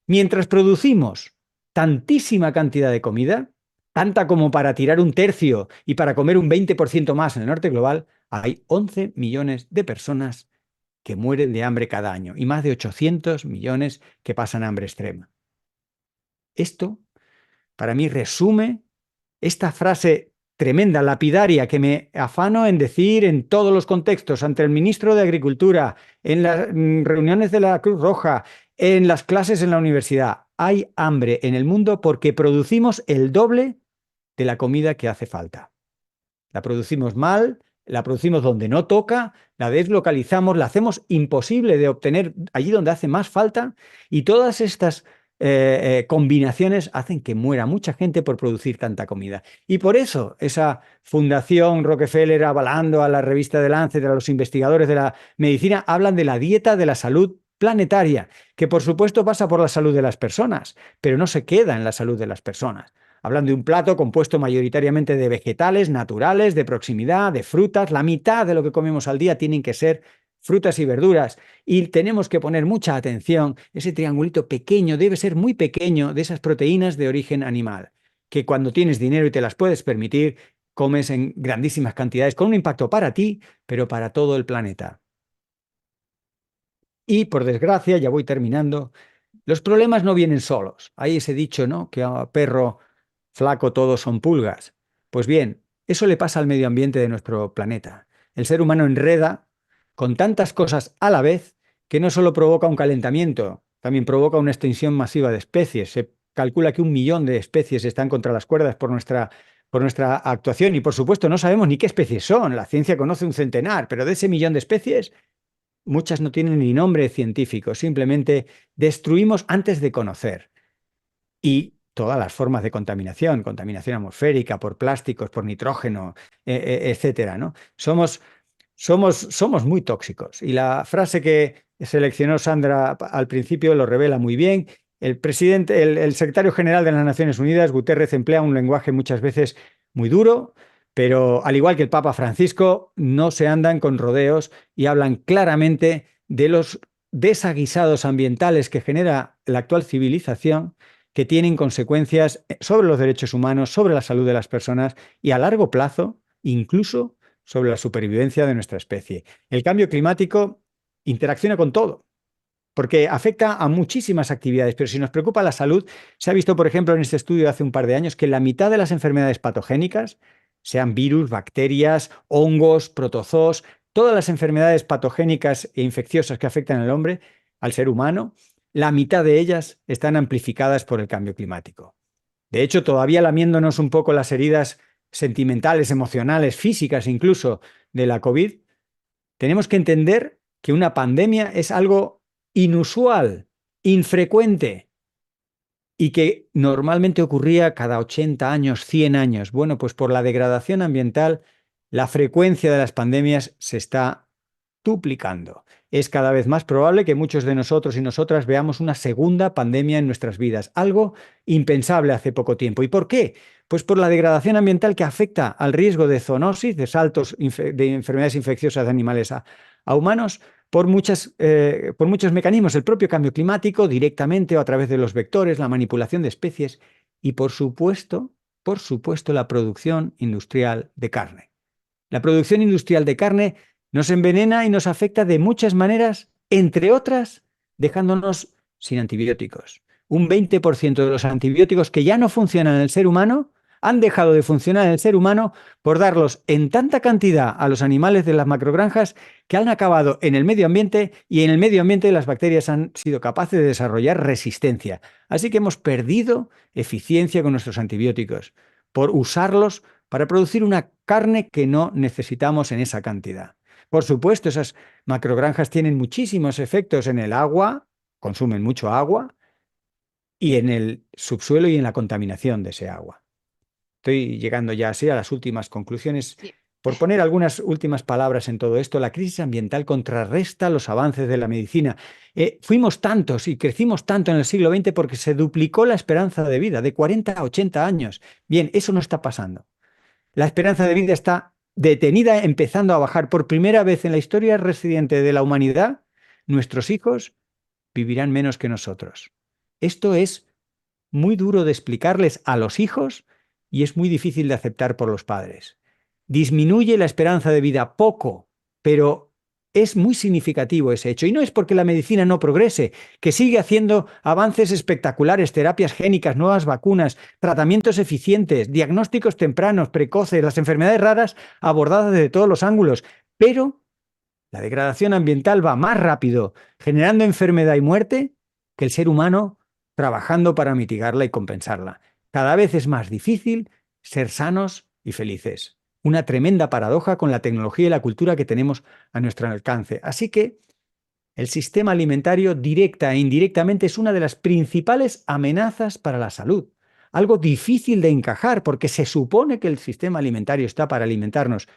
Mientras producimos tantísima cantidad de comida, tanta como para tirar un tercio y para comer un 20% más en el norte global, hay 11 millones de personas que mueren de hambre cada año y más de 800 millones que pasan hambre extrema. Esto, para mí, resume esta frase tremenda, lapidaria, que me afano en decir en todos los contextos, ante el ministro de Agricultura, en las reuniones de la Cruz Roja, en las clases en la universidad. Hay hambre en el mundo porque producimos el doble de la comida que hace falta. La producimos mal, la producimos donde no toca, la deslocalizamos, la hacemos imposible de obtener allí donde hace más falta y todas estas combinaciones hacen que muera mucha gente por producir tanta comida. Y por eso esa fundación Rockefeller, avalando a la revista The Lancet, a los investigadores de la medicina, hablan de la dieta de la salud planetaria, que por supuesto pasa por la salud de las personas, pero no se queda en la salud de las personas. Hablan de un plato compuesto mayoritariamente de vegetales naturales, de proximidad, de frutas. La mitad de lo que comemos al día tienen que ser frutas y verduras, y tenemos que poner mucha atención, ese triangulito pequeño debe ser muy pequeño de esas proteínas de origen animal, que cuando tienes dinero y te las puedes permitir, comes en grandísimas cantidades, con un impacto para ti, pero para todo el planeta. Y por desgracia, ya voy terminando, los problemas no vienen solos. Hay ese dicho, ¿no? Que a perro flaco todos son pulgas. Pues bien, eso le pasa al medio ambiente de nuestro planeta. El ser humano enreda con tantas cosas a la vez que no solo provoca un calentamiento, también provoca una extinción masiva de especies. Se calcula que 1 millón de especies están contra las cuerdas por nuestra actuación y por supuesto no sabemos ni qué especies son. La ciencia conoce un centenar, pero de ese 1 millón de especies muchas no tienen ni nombre científico, simplemente destruimos antes de conocer. Y todas las formas de contaminación, contaminación atmosférica, por plásticos, por nitrógeno, etcétera, ¿no? Somos muy tóxicos. Y la frase que seleccionó Sandra al principio lo revela muy bien. El secretario general de las Naciones Unidas, Guterres, emplea un lenguaje muchas veces muy duro, pero al igual que el Papa Francisco, no se andan con rodeos y hablan claramente de los desaguisados ambientales que genera la actual civilización, que tienen consecuencias sobre los derechos humanos, sobre la salud de las personas y a largo plazo, incluso sobre la supervivencia de nuestra especie. El cambio climático interacciona con todo, porque afecta a muchísimas actividades, pero si nos preocupa la salud, se ha visto, por ejemplo, en este estudio de hace un par de años, que la mitad de las enfermedades patogénicas, sean virus, bacterias, hongos, protozoos, todas las enfermedades patogénicas e infecciosas que afectan al hombre, al ser humano, la mitad de ellas están amplificadas por el cambio climático. De hecho, todavía lamiéndonos un poco las heridas sentimentales, emocionales, físicas incluso de la COVID, tenemos que entender que una pandemia es algo inusual, infrecuente y que normalmente ocurría cada 80 años, 100 años. Bueno, pues por la degradación ambiental, la frecuencia de las pandemias se está duplicando. Es cada vez más probable que muchos de nosotros y nosotras veamos una segunda pandemia en nuestras vidas, algo impensable hace poco tiempo. ¿Y por qué? Pues por la degradación ambiental que afecta al riesgo de zoonosis, de saltos de enfermedades infecciosas de animales a humanos, por muchos mecanismos, el propio cambio climático, directamente o a través de los vectores, la manipulación de especies y, por supuesto, la producción industrial de carne. La producción industrial de carne nos envenena y nos afecta de muchas maneras, entre otras, dejándonos sin antibióticos. Un 20% de los antibióticos que ya no funcionan en el ser humano han dejado de funcionar en el ser humano por darlos en tanta cantidad a los animales de las macrogranjas que han acabado en el medio ambiente y en el medio ambiente las bacterias han sido capaces de desarrollar resistencia. Así que hemos perdido eficiencia con nuestros antibióticos por usarlos para producir una carne que no necesitamos en esa cantidad. Por supuesto, esas macrogranjas tienen muchísimos efectos en el agua, consumen mucho agua, y en el subsuelo y en la contaminación de ese agua. Estoy llegando ya así a las últimas conclusiones. Sí. Por poner algunas últimas palabras en todo esto, la crisis ambiental contrarresta los avances de la medicina. Fuimos tantos y crecimos tanto en el siglo XX porque se duplicó la esperanza de vida, de 40 a 80 años. Bien, eso no está pasando. La esperanza de vida está detenida, empezando a bajar. Por primera vez en la historia reciente de la humanidad, nuestros hijos vivirán menos que nosotros. Esto es muy duro de explicarles a los hijos y es muy difícil de aceptar por los padres. Disminuye la esperanza de vida poco, pero es muy significativo ese hecho. Y no es porque la medicina no progrese, que sigue haciendo avances espectaculares, terapias génicas, nuevas vacunas, tratamientos eficientes, diagnósticos tempranos, precoces, las enfermedades raras abordadas desde todos los ángulos. Pero la degradación ambiental va más rápido, generando enfermedad y muerte, que el ser humano trabajando para mitigarla y compensarla. Cada vez es más difícil ser sanos y felices. Una tremenda paradoja con la tecnología y la cultura que tenemos a nuestro alcance. Así que el sistema alimentario, directa e indirectamente, es una de las principales amenazas para la salud. Algo difícil de encajar porque se supone que el sistema alimentario está para alimentarnos.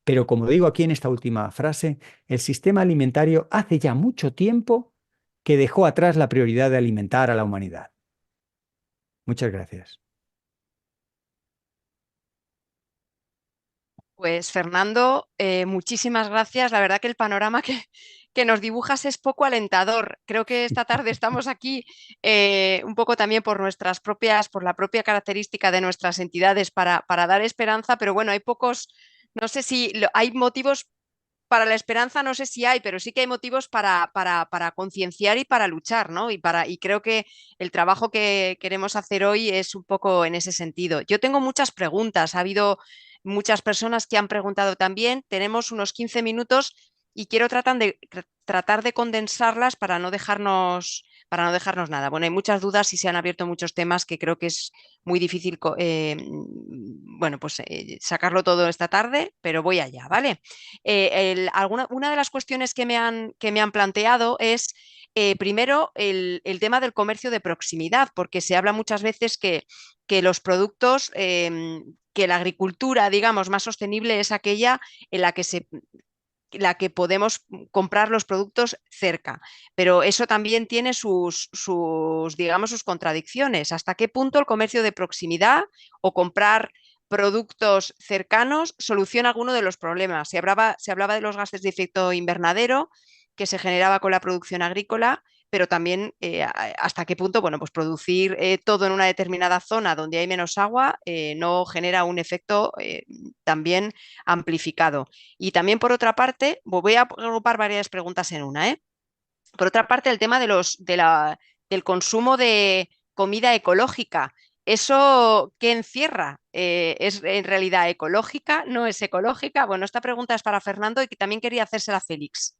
Pero como digo aquí en esta última frase, el sistema alimentario hace ya mucho tiempo que dejó atrás la prioridad de alimentar a la humanidad. Muchas gracias. Pues Fernando, muchísimas gracias. La verdad que el panorama que nos dibujas es poco alentador. Creo que esta tarde estamos aquí un poco también por por la propia característica de nuestras entidades para dar esperanza, pero bueno, hay pocos, no sé si hay motivos para la esperanza, no sé si hay, pero sí que hay motivos para concienciar y para luchar, ¿no? Y creo que el trabajo que queremos hacer hoy es un poco en ese sentido. Yo tengo muchas preguntas, ha habido muchas personas que han preguntado también, tenemos unos 15 minutos y quiero tratar de condensarlas para no dejarnos nada. Bueno, hay muchas dudas y se han abierto muchos temas que creo que es muy difícil bueno, pues, sacarlo todo esta tarde, pero voy allá, ¿vale? Una de las cuestiones que me han planteado es, primero, el tema del comercio de proximidad, porque se habla muchas veces que los productos, que la agricultura, digamos, más sostenible es aquella en la que podemos comprar los productos cerca, pero eso también tiene digamos, sus contradicciones. ¿Hasta qué punto el comercio de proximidad o comprar productos cercanos soluciona alguno de los problemas? Se hablaba de los gases de efecto invernadero que se generaba con la producción agrícola, pero también hasta qué punto, bueno, pues producir todo en una determinada zona donde hay menos agua no genera un efecto también amplificado. Y también, por otra parte, voy a agrupar varias preguntas en una, ¿eh? Por otra parte, el tema del consumo de comida ecológica. ¿Eso qué encierra? ¿Es en realidad ecológica? ¿No es ecológica? Bueno, esta pregunta es para Fernando y que también quería hacérsela a Félix.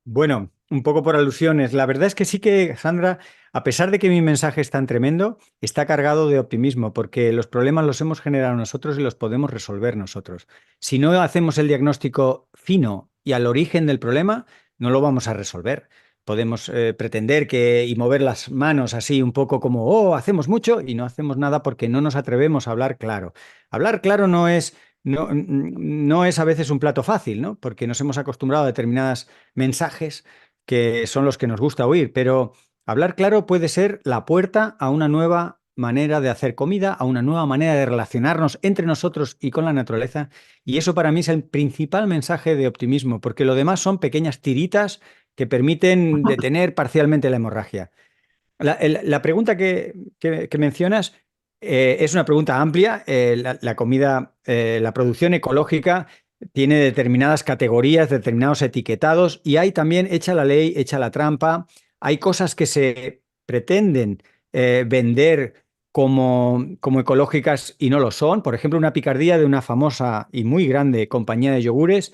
Bueno, un poco por alusiones. La verdad es que sí que, Sandra, a pesar de que mi mensaje es tan tremendo, está cargado de optimismo, porque los problemas los hemos generado nosotros y los podemos resolver nosotros. Si no hacemos el diagnóstico fino y al origen del problema, no lo vamos a resolver. Podemos pretender y mover las manos así un poco como, oh, hacemos mucho y no hacemos nada porque no nos atrevemos a hablar claro. Hablar claro no es a veces un plato fácil, ¿no? Porque nos hemos acostumbrado a determinados mensajes que son los que nos gusta oír, pero hablar claro puede ser la puerta a una nueva manera de hacer comida, a una nueva manera de relacionarnos entre nosotros y con la naturaleza, y eso para mí es el principal mensaje de optimismo, porque lo demás son pequeñas tiritas que permiten detener parcialmente la hemorragia. La pregunta que mencionas es una pregunta amplia. La comida, la producción ecológica tiene determinadas categorías, determinados etiquetados y hay también, hecha la ley, hecha la trampa, hay cosas que se pretenden vender como ecológicas y no lo son. Por ejemplo, una picardía de una famosa y muy grande compañía de yogures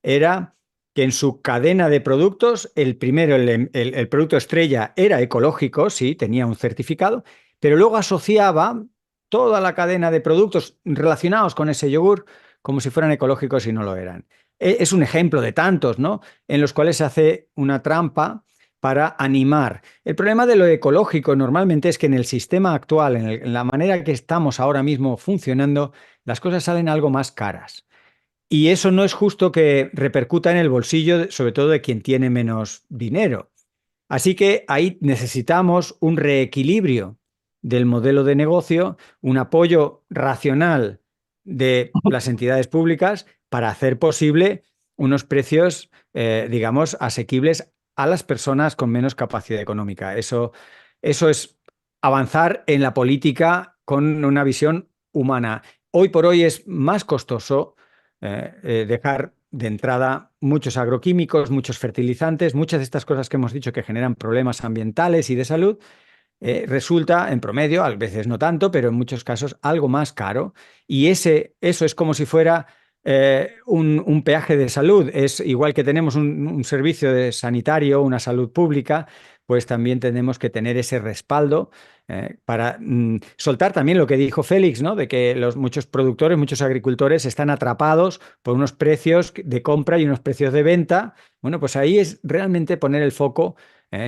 era que en su cadena de productos, el primero, el producto estrella era ecológico, sí, tenía un certificado, pero luego asociaba toda la cadena de productos relacionados con ese yogur como si fueran ecológicos y no lo eran. Es un ejemplo de tantos, ¿no? En los cuales se hace una trampa para animar. El problema de lo ecológico normalmente es que en el sistema actual, en la manera que estamos ahora mismo funcionando, las cosas salen algo más caras. Y eso no es justo que repercuta en el bolsillo, sobre todo de quien tiene menos dinero. Así que ahí necesitamos un reequilibrio del modelo de negocio, un apoyo racional de las entidades públicas para hacer posible unos precios, digamos, asequibles a las personas con menos capacidad económica. Eso es avanzar en la política con una visión humana. Hoy por hoy es más costoso dejar de entrada muchos agroquímicos, muchos fertilizantes, muchas de estas cosas que hemos dicho que generan problemas ambientales y de salud, resulta en promedio, a veces no tanto, pero en muchos casos algo más caro. Y eso es como si fuera un peaje de salud. Es igual que tenemos un servicio sanitario, una salud pública, pues también tenemos que tener ese respaldo para soltar también lo que dijo Félix, ¿no? De que muchos productores, muchos agricultores están atrapados por unos precios de compra y unos precios de venta. Bueno, pues ahí es realmente poner el foco,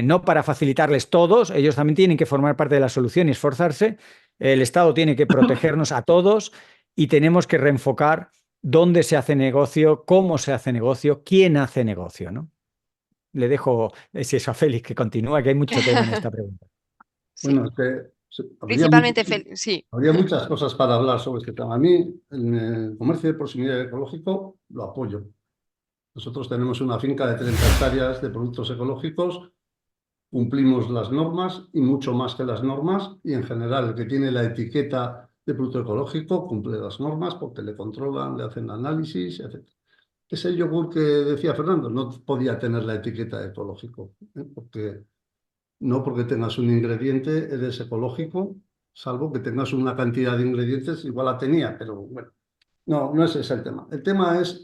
no para facilitarles todos, ellos también tienen que formar parte de la solución y esforzarse. El Estado tiene que protegernos a todos y tenemos que reenfocar dónde se hace negocio, cómo se hace negocio, quién hace negocio, ¿no? Le dejo eso a Félix que continúa, que hay mucho tema en esta pregunta. Sí, Bueno, es que principalmente Félix, sí. habría muchas cosas para hablar sobre este tema. A mí, en el comercio de proximidad ecológico, lo apoyo. Nosotros tenemos una finca de 30 hectáreas de productos ecológicos, cumplimos las normas y mucho más que las normas, y en general el que tiene la etiqueta de producto ecológico cumple las normas porque le controlan, le hacen análisis, etc. Ese yogur que decía Fernando no podía tener la etiqueta de ecológico, porque no porque tengas un ingrediente eres ecológico, salvo que tengas una cantidad de ingredientes, igual la tenía, pero bueno, no ese es el tema. El tema es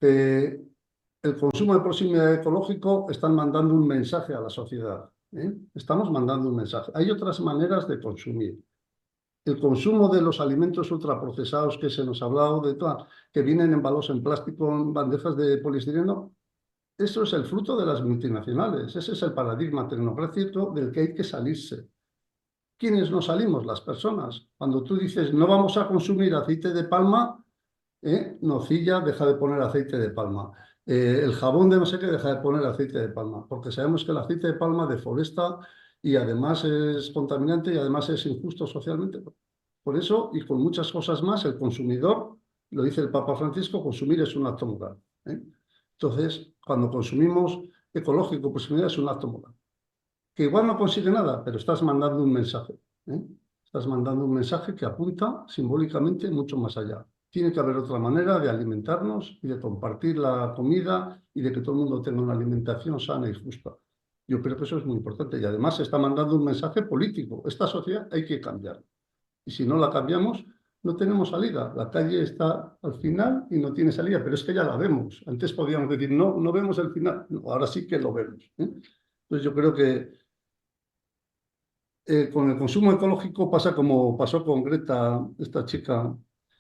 que el consumo de proximidad ecológico están mandando un mensaje a la sociedad. Estamos mandando un mensaje. Hay otras maneras de consumir. El consumo de los alimentos ultraprocesados que se nos ha hablado, que vienen envasados en plástico, en bandejas de poliestireno, eso es el fruto de las multinacionales. Ese es el paradigma tecnocrático del que hay que salirse. ¿Quiénes no salimos? Las personas. Cuando tú dices no vamos a consumir aceite de palma, nocilla deja de poner aceite de palma. El jabón de no sé qué deja de poner aceite de palma, porque sabemos que el aceite de palma deforesta y además es contaminante y además es injusto socialmente. Por eso, y con muchas cosas más, el consumidor, lo dice el Papa Francisco, consumir es un acto moral. Entonces, cuando consumimos ecológico, proximidad es un acto moral. Que igual no consigue nada, pero estás mandando un mensaje. Estás mandando un mensaje que apunta simbólicamente mucho más allá. Tiene que haber otra manera de alimentarnos y de compartir la comida y de que todo el mundo tenga una alimentación sana y justa. Yo creo que eso es muy importante y además se está mandando un mensaje político. Esta sociedad hay que cambiar. Y si no la cambiamos, no tenemos salida. La calle está al final y no tiene salida, pero es que ya la vemos. Antes podíamos decir, no, no vemos el final. No, ahora sí que lo vemos. Entonces yo creo que con el consumo ecológico pasa como pasó con Greta, esta chica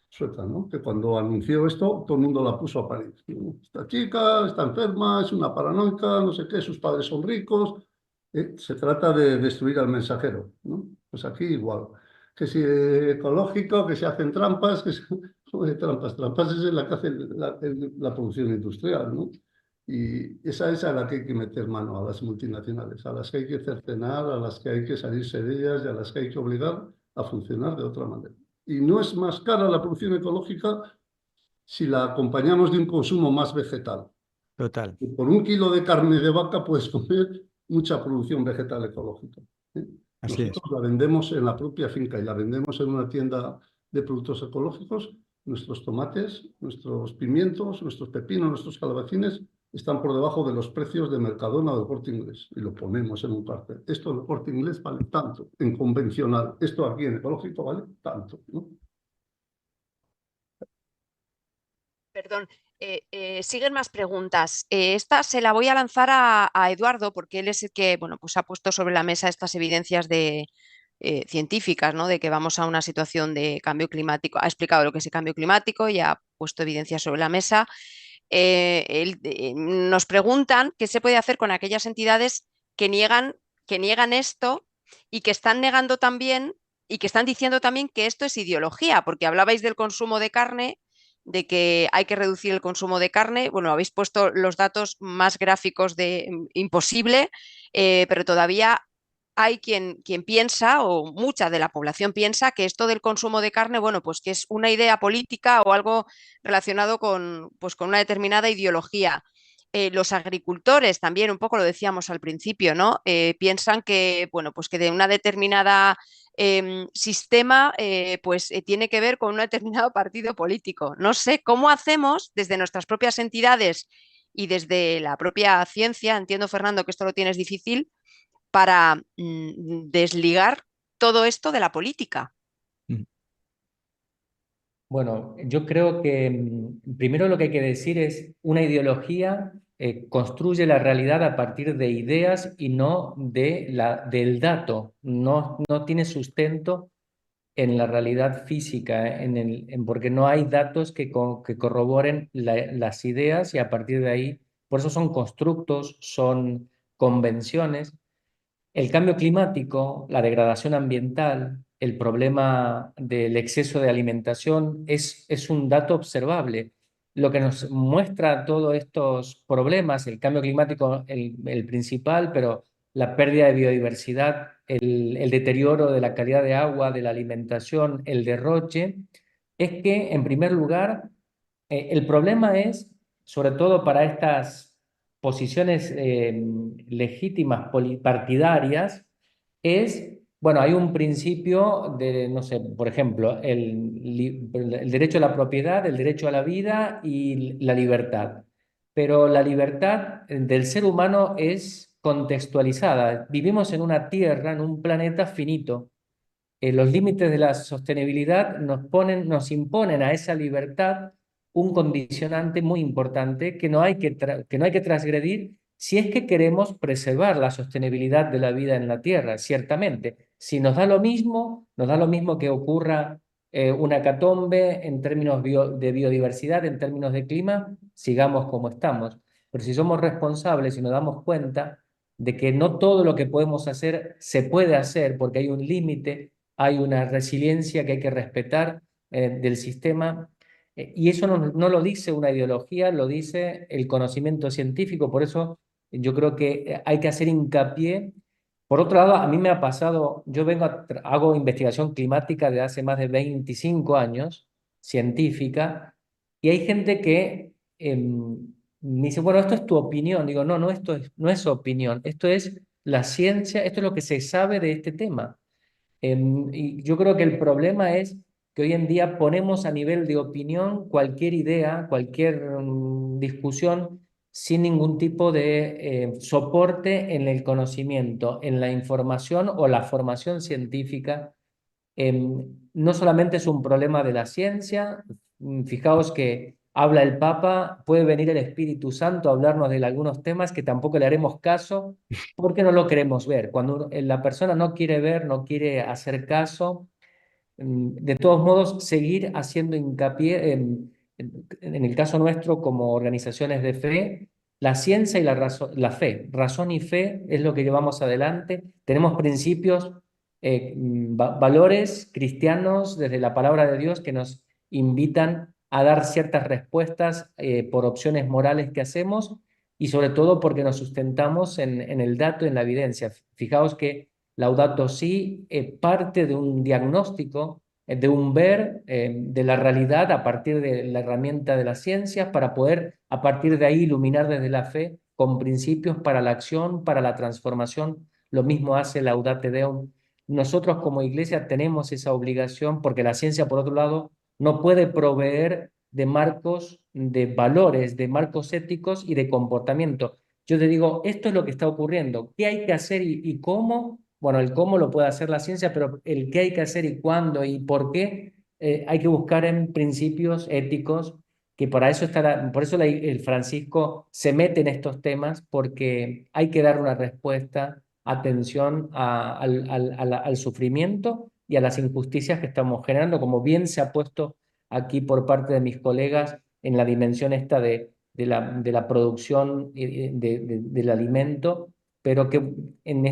sueca, ¿no? Que cuando anunció esto, todo el mundo la puso a parir. Esta chica está enferma, es una paranoica, no sé qué, sus padres son ricos. Se trata de destruir al mensajero, ¿no? Pues aquí igual. Que si ecológico, que se hacen trampas, que se... Joder, trampas es la que hace la producción industrial, ¿no? Y esa es a la que hay que meter mano, a las multinacionales, a las que hay que cercenar, a las que hay que salirse de ellas y a las que hay que obligar a funcionar de otra manera. Y no es más cara la producción ecológica si la acompañamos de un consumo más vegetal. Total. Y por 1 kilo de carne de vaca puedes comer mucha producción vegetal ecológica. Así Nosotros la vendemos en la propia finca y la vendemos en una tienda de productos ecológicos. Nuestros tomates, nuestros pimientos, nuestros pepinos, nuestros calabacines están por debajo de los precios de Mercadona o de Corte Inglés y lo ponemos en un cartel. Esto en el Corte Inglés vale tanto, en convencional. Esto aquí en ecológico vale tanto, ¿no? Perdón, siguen más preguntas. Esta se la voy a lanzar a Eduardo porque él es el que, bueno, pues ha puesto sobre la mesa estas evidencias científicas, ¿no? De que vamos a una situación de cambio climático. Ha explicado lo que es el cambio climático y ha puesto evidencias sobre la mesa. Nos preguntan qué se puede hacer con aquellas entidades que niegan esto y que están negando también y que están diciendo también que esto es ideología, porque hablabais del consumo de carne, de que hay que reducir el consumo de carne. Bueno, habéis puesto los datos más gráficos de imposible, pero todavía hay quien piensa, o mucha de la población piensa, que esto del consumo de carne, bueno, pues que es una idea política o algo relacionado pues con una determinada ideología. Los agricultores también, un poco lo decíamos al principio, ¿no? Piensan que, bueno, pues que de una determinada sistema pues tiene que ver con un determinado partido político. No sé cómo hacemos desde nuestras propias entidades y desde la propia ciencia, entiendo Fernando que esto lo tienes difícil, para desligar todo esto de la política. Bueno, yo creo que primero lo que hay que decir es una ideología construye la realidad a partir de ideas y no del dato. No tiene sustento en la realidad física, porque no hay datos que corroboren las ideas y a partir de ahí, por eso son constructos, son convenciones. El cambio climático, la degradación ambiental, el problema del exceso de alimentación es un dato observable. Lo que nos muestra todos estos problemas, el cambio climático, el principal, pero la pérdida de biodiversidad, el deterioro de la calidad de agua, de la alimentación, el derroche, es que, en primer lugar, el problema es sobre todo para estas posiciones legítimas partidarias, es, bueno, hay un principio de, no sé, por ejemplo, el derecho a la propiedad, el derecho a la vida y la libertad. Pero la libertad del ser humano es contextualizada. Vivimos en una tierra, en un planeta finito. Los límites de la sostenibilidad nos imponen a esa libertad un condicionante muy importante que no hay que no hay que transgredir si es que queremos preservar la sostenibilidad de la vida en la Tierra, ciertamente. Si nos da lo mismo que ocurra una hecatombe en términos de biodiversidad, en términos de clima, sigamos como estamos. Pero si somos responsables y nos damos cuenta de que no todo lo que podemos hacer se puede hacer porque hay un límite, hay una resiliencia que hay que respetar del sistema, y eso no lo dice una ideología, lo dice el conocimiento científico. Por eso yo creo que hay que hacer hincapié. Por otro lado, a mí me ha pasado, yo hago investigación climática de hace más de 25 años, científica, y hay gente que me dice, bueno, esto es tu opinión. Digo, no, no es opinión, esto es la ciencia, esto es lo que se sabe de este tema. Y yo creo que el problema es que hoy en día ponemos a nivel de opinión cualquier idea, cualquier discusión sin ningún tipo de soporte en el conocimiento, en la información o la formación científica. No solamente es un problema de la ciencia, fijaos que habla el Papa, puede venir el Espíritu Santo a hablarnos de algunos temas que tampoco le haremos caso porque no lo queremos ver. Cuando la persona no quiere ver, no quiere hacer caso, de todos modos, seguir haciendo hincapié en el caso nuestro como organizaciones de fe, la ciencia y la fe, razón y fe es lo que llevamos adelante. Tenemos principios, valores cristianos desde la palabra de Dios que nos invitan a dar ciertas respuestas por opciones morales que hacemos y sobre todo porque nos sustentamos en el dato, en la evidencia. Fijaos que Laudato Si parte de un diagnóstico, de un ver de la realidad a partir de la herramienta de las ciencias para poder a partir de ahí iluminar desde la fe con principios para la acción, para la transformación. Lo mismo hace Laudate Deum. Nosotros como iglesia tenemos esa obligación porque la ciencia, por otro lado, no puede proveer de marcos, de valores, de marcos éticos y de comportamiento. Yo te digo, esto es lo que está ocurriendo. ¿Qué hay que hacer y cómo? Bueno, el cómo lo puede hacer la ciencia, pero el qué hay que hacer y cuándo y por qué hay que buscar en principios éticos, que para eso por eso el Francisco se mete en estos temas, porque hay que dar una respuesta, atención al sufrimiento y a las injusticias que estamos generando, como bien se ha puesto aquí por parte de mis colegas en la dimensión esta de la producción del alimento, pero que en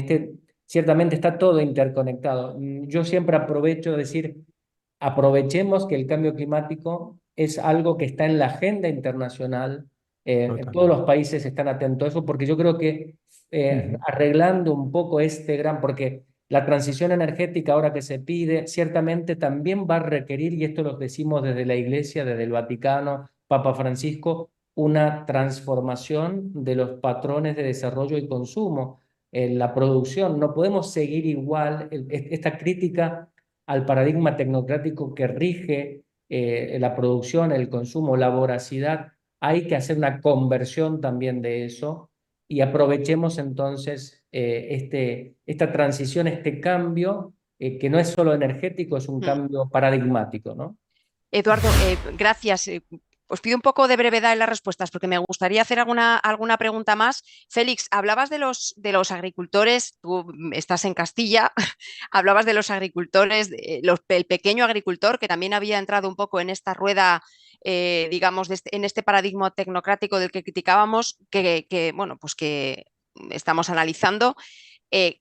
ciertamente está todo interconectado. Yo siempre aprovecho de decir, aprovechemos que el cambio climático es algo que está en la agenda internacional. Todos los países están atentos a eso porque yo creo que arreglando un poco porque la transición energética ahora que se pide, ciertamente también va a requerir, y esto lo decimos desde la Iglesia, desde el Vaticano, Papa Francisco, una transformación de los patrones de desarrollo y consumo en la producción. No podemos seguir igual esta crítica al paradigma tecnocrático que rige la producción, el consumo, la voracidad. Hay que hacer una conversión también de eso y aprovechemos entonces esta transición, este cambio, que no es solo energético, es un cambio paradigmático, ¿no? Eduardo, gracias. Os pido un poco de brevedad en las respuestas porque me gustaría hacer alguna pregunta más. Félix, hablabas de los agricultores, tú estás en Castilla, hablabas de los agricultores, el pequeño agricultor que también había entrado un poco en esta rueda, digamos, en este paradigma tecnocrático del que criticábamos, bueno, pues que estamos analizando.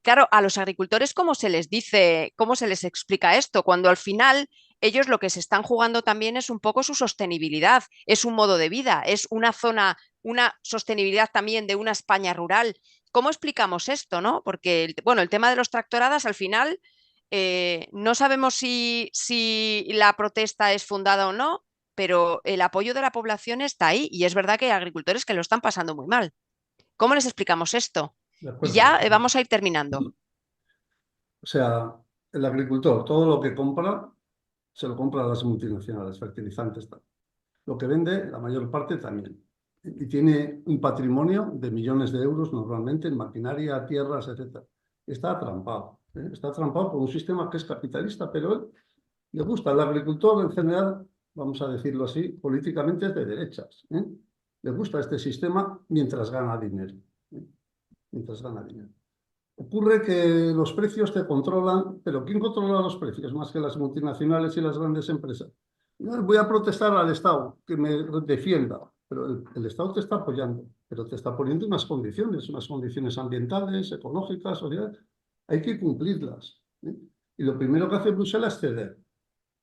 Claro, a los agricultores, ¿cómo se les dice, cómo se les explica esto? Cuando al final ellos lo que se están jugando también es un poco su sostenibilidad, es un modo de vida, es una zona, una sostenibilidad también de una España rural. ¿Cómo explicamos esto, no? Porque, bueno, el tema de los tractoradas al final no sabemos si la protesta es fundada o no, pero el apoyo de la población está ahí y es verdad que hay agricultores que lo están pasando muy mal. ¿Cómo les explicamos esto? De Y acuerdo. ya vamos a ir terminando. O sea, el agricultor, todo lo que compra, se lo compra a las multinacionales, fertilizantes, tal. Lo que vende, la mayor parte también. Y tiene un patrimonio de millones de euros normalmente en maquinaria, tierras, etc. Está atrampado. Está atrampado por un sistema que es capitalista, pero él le gusta. El agricultor en general, vamos a decirlo así, políticamente es de derechas. Le gusta este sistema mientras gana dinero. Mientras gana dinero. Ocurre que los precios te controlan, pero ¿quién controla los precios más que las multinacionales y las grandes empresas? Voy a protestar al Estado, que me defienda, pero el Estado te está apoyando, pero te está poniendo unas condiciones ambientales, ecológicas, sociales. Hay que cumplirlas. Y lo primero que hace Bruselas es ceder.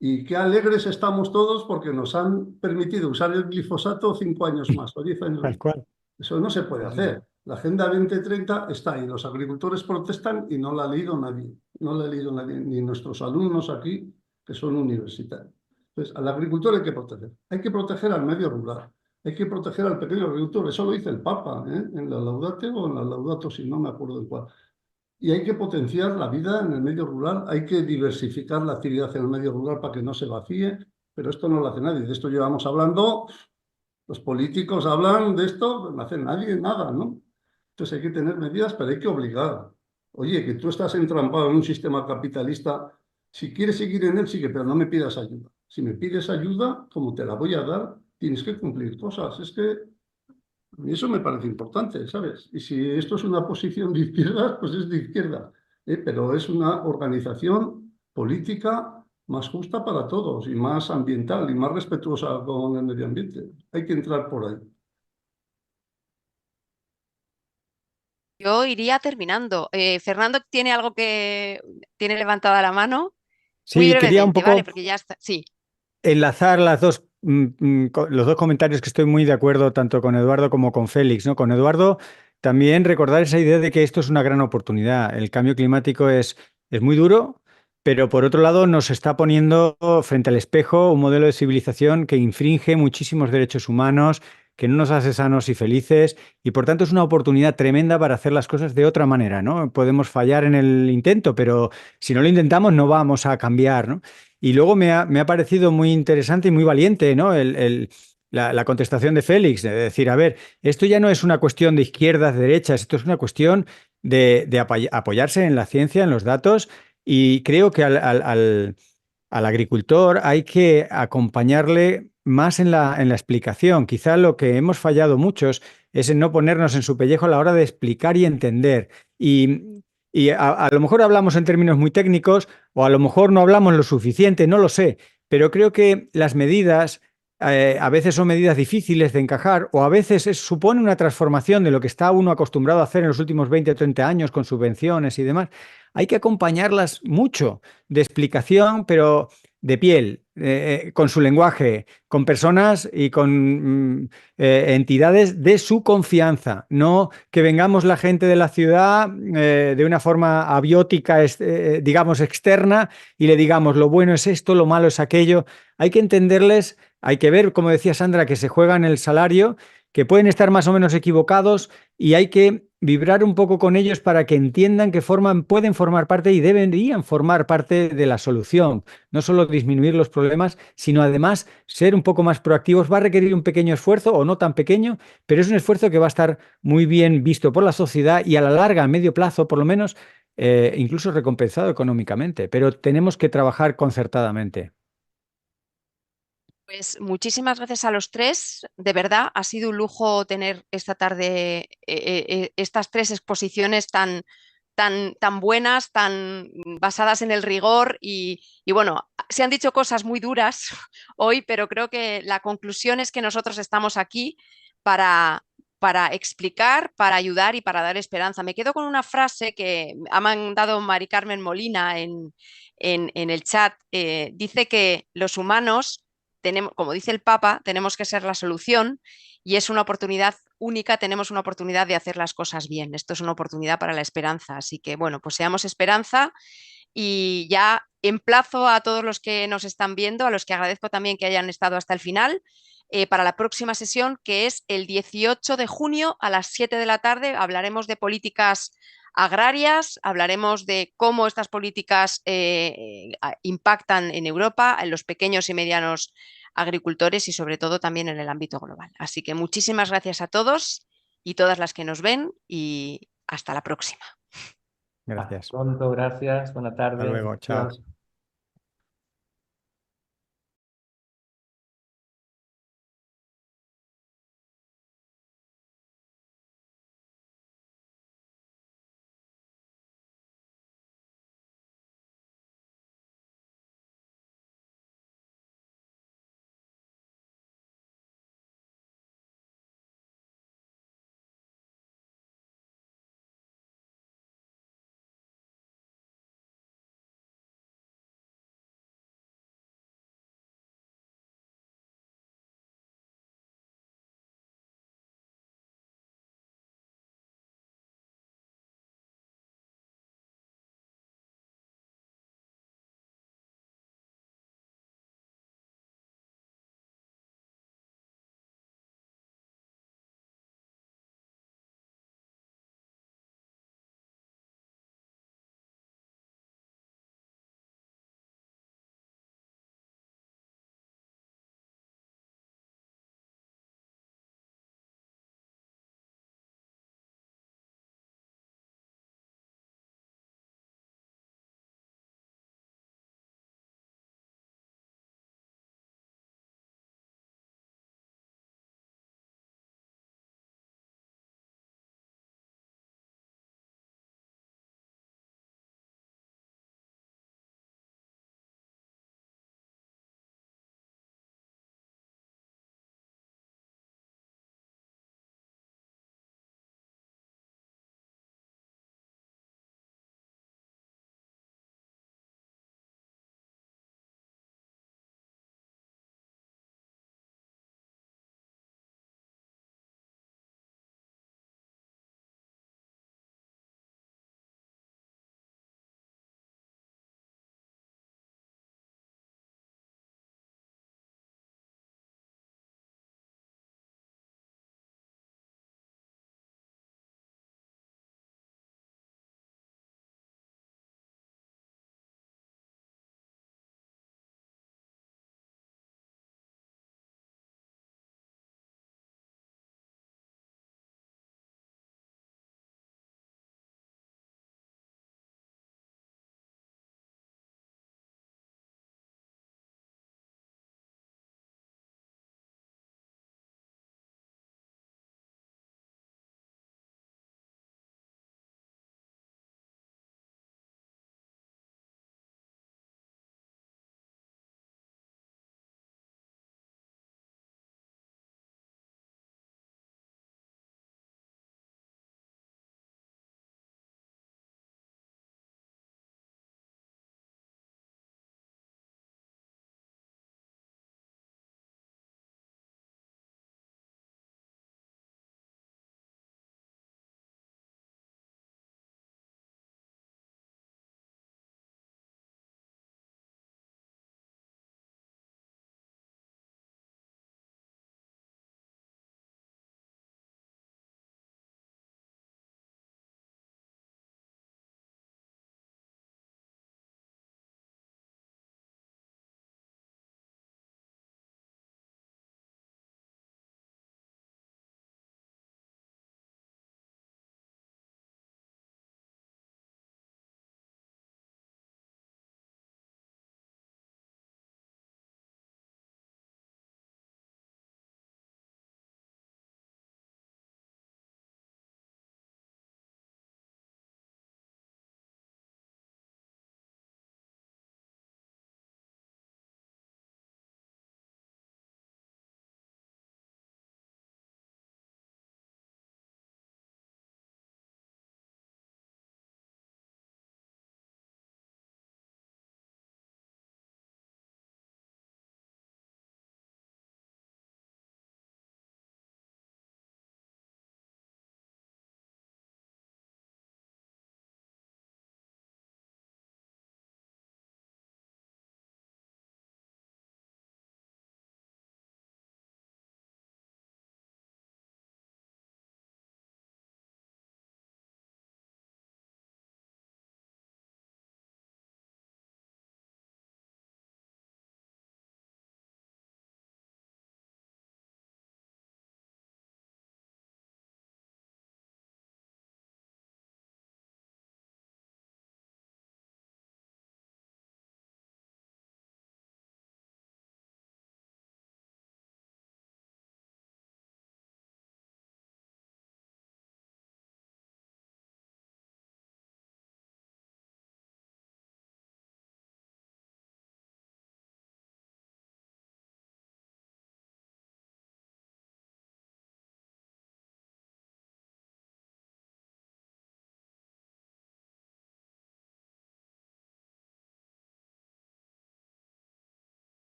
Y qué alegres estamos todos porque nos han permitido usar el glifosato 5 años más o 10 años más. Tal cual. Eso no se puede hacer. La Agenda 2030 está ahí. Los agricultores protestan y no la ha leído nadie. No la ha leído nadie, ni nuestros alumnos aquí, que son universitarios. Entonces, al agricultor hay que proteger. Hay que proteger al medio rural. Hay que proteger al pequeño agricultor. Eso lo dice el Papa, en la Laudate o en la Laudato Si, no me acuerdo de cuál. Y hay que potenciar la vida en el medio rural. Hay que diversificar la actividad en el medio rural para que no se vacíe. Pero esto no lo hace nadie. De esto llevamos hablando. Los políticos hablan de esto, no hace nadie nada, ¿no? Entonces hay que tener medidas, pero hay que obligar. Oye, que tú estás entrampado en un sistema capitalista, si quieres seguir en él, sigue, pero no me pidas ayuda. Si me pides ayuda, como te la voy a dar, tienes que cumplir cosas. Es que a mí eso me parece importante, ¿sabes? Y si esto es una posición de izquierdas, pues es de izquierda. Pero es una organización política más justa para todos y más ambiental y más respetuosa con el medio ambiente. Hay que entrar por ahí. Yo iría terminando. Fernando tiene algo que tiene levantada la mano. Muy Sí, quería un brevemente, ¿vale? poco Porque ya está. Sí. enlazar los dos comentarios que estoy muy de acuerdo tanto con Eduardo como con Félix, ¿no? Con Eduardo también recordar esa idea de que esto es una gran oportunidad. El cambio climático es muy duro, pero por otro lado nos está poniendo frente al espejo un modelo de civilización que infringe muchísimos derechos humanos, que no nos hace sanos y felices, y por tanto es una oportunidad tremenda para hacer las cosas de otra manera, ¿no? Podemos fallar en el intento, pero si no lo intentamos no vamos a cambiar, ¿no? Y luego me ha parecido muy interesante y muy valiente, ¿no? La contestación de Félix, de decir, a ver, esto ya no es una cuestión de izquierdas, de derechas, esto es una cuestión de apoyarse en la ciencia, en los datos, y creo que al agricultor hay que acompañarle más en la explicación. Quizá lo que hemos fallado muchos es en no ponernos en su pellejo a la hora de explicar y entender. Y a lo mejor hablamos en términos muy técnicos o a lo mejor no hablamos lo suficiente, no lo sé, pero creo que las medidas a veces son medidas difíciles de encajar o a veces supone una transformación de lo que está uno acostumbrado a hacer en los últimos 20 o 30 años con subvenciones y demás. Hay que acompañarlas mucho de explicación, pero de piel, con su lenguaje, con personas y con entidades de su confianza, no que vengamos la gente de la ciudad de una forma abiótica, digamos, externa y le digamos lo bueno es esto, lo malo es aquello. Hay que entenderles, hay que ver, como decía Sandra, que se juegan el salario, que pueden estar más o menos equivocados y hay que vibrar un poco con ellos para que entiendan que pueden formar parte y deberían formar parte de la solución. No solo disminuir los problemas, sino además ser un poco más proactivos. Va a requerir un pequeño esfuerzo o no tan pequeño, pero es un esfuerzo que va a estar muy bien visto por la sociedad y a la larga, a medio plazo, por lo menos, incluso recompensado económicamente. Pero tenemos que trabajar concertadamente. Pues muchísimas gracias a los tres. De verdad, ha sido un lujo tener esta tarde estas tres exposiciones tan buenas, tan basadas en el rigor y bueno, se han dicho cosas muy duras hoy, pero creo que la conclusión es que nosotros estamos aquí para explicar, para ayudar y para dar esperanza. Me quedo con una frase que ha mandado Mari Carmen Molina en el chat. Dice que los humanos tenemos, como dice el Papa, tenemos que ser la solución y es una oportunidad única, tenemos una oportunidad de hacer las cosas bien. Esto es una oportunidad para la esperanza, así que bueno, pues seamos esperanza Y ya emplazo a todos los que nos están viendo, a los que agradezco también que hayan estado hasta el final, para la próxima sesión, que es el 18 de junio a las 7 de la tarde. Hablaremos de políticas agrarias, hablaremos de cómo estas políticas impactan en Europa, en los pequeños y medianos agricultores y sobre todo también en el ámbito global. Así que muchísimas gracias a todos y todas las que nos ven y hasta la próxima. Gracias. Pronto, gracias, buena Hasta tarde. luego. Chao. Gracias.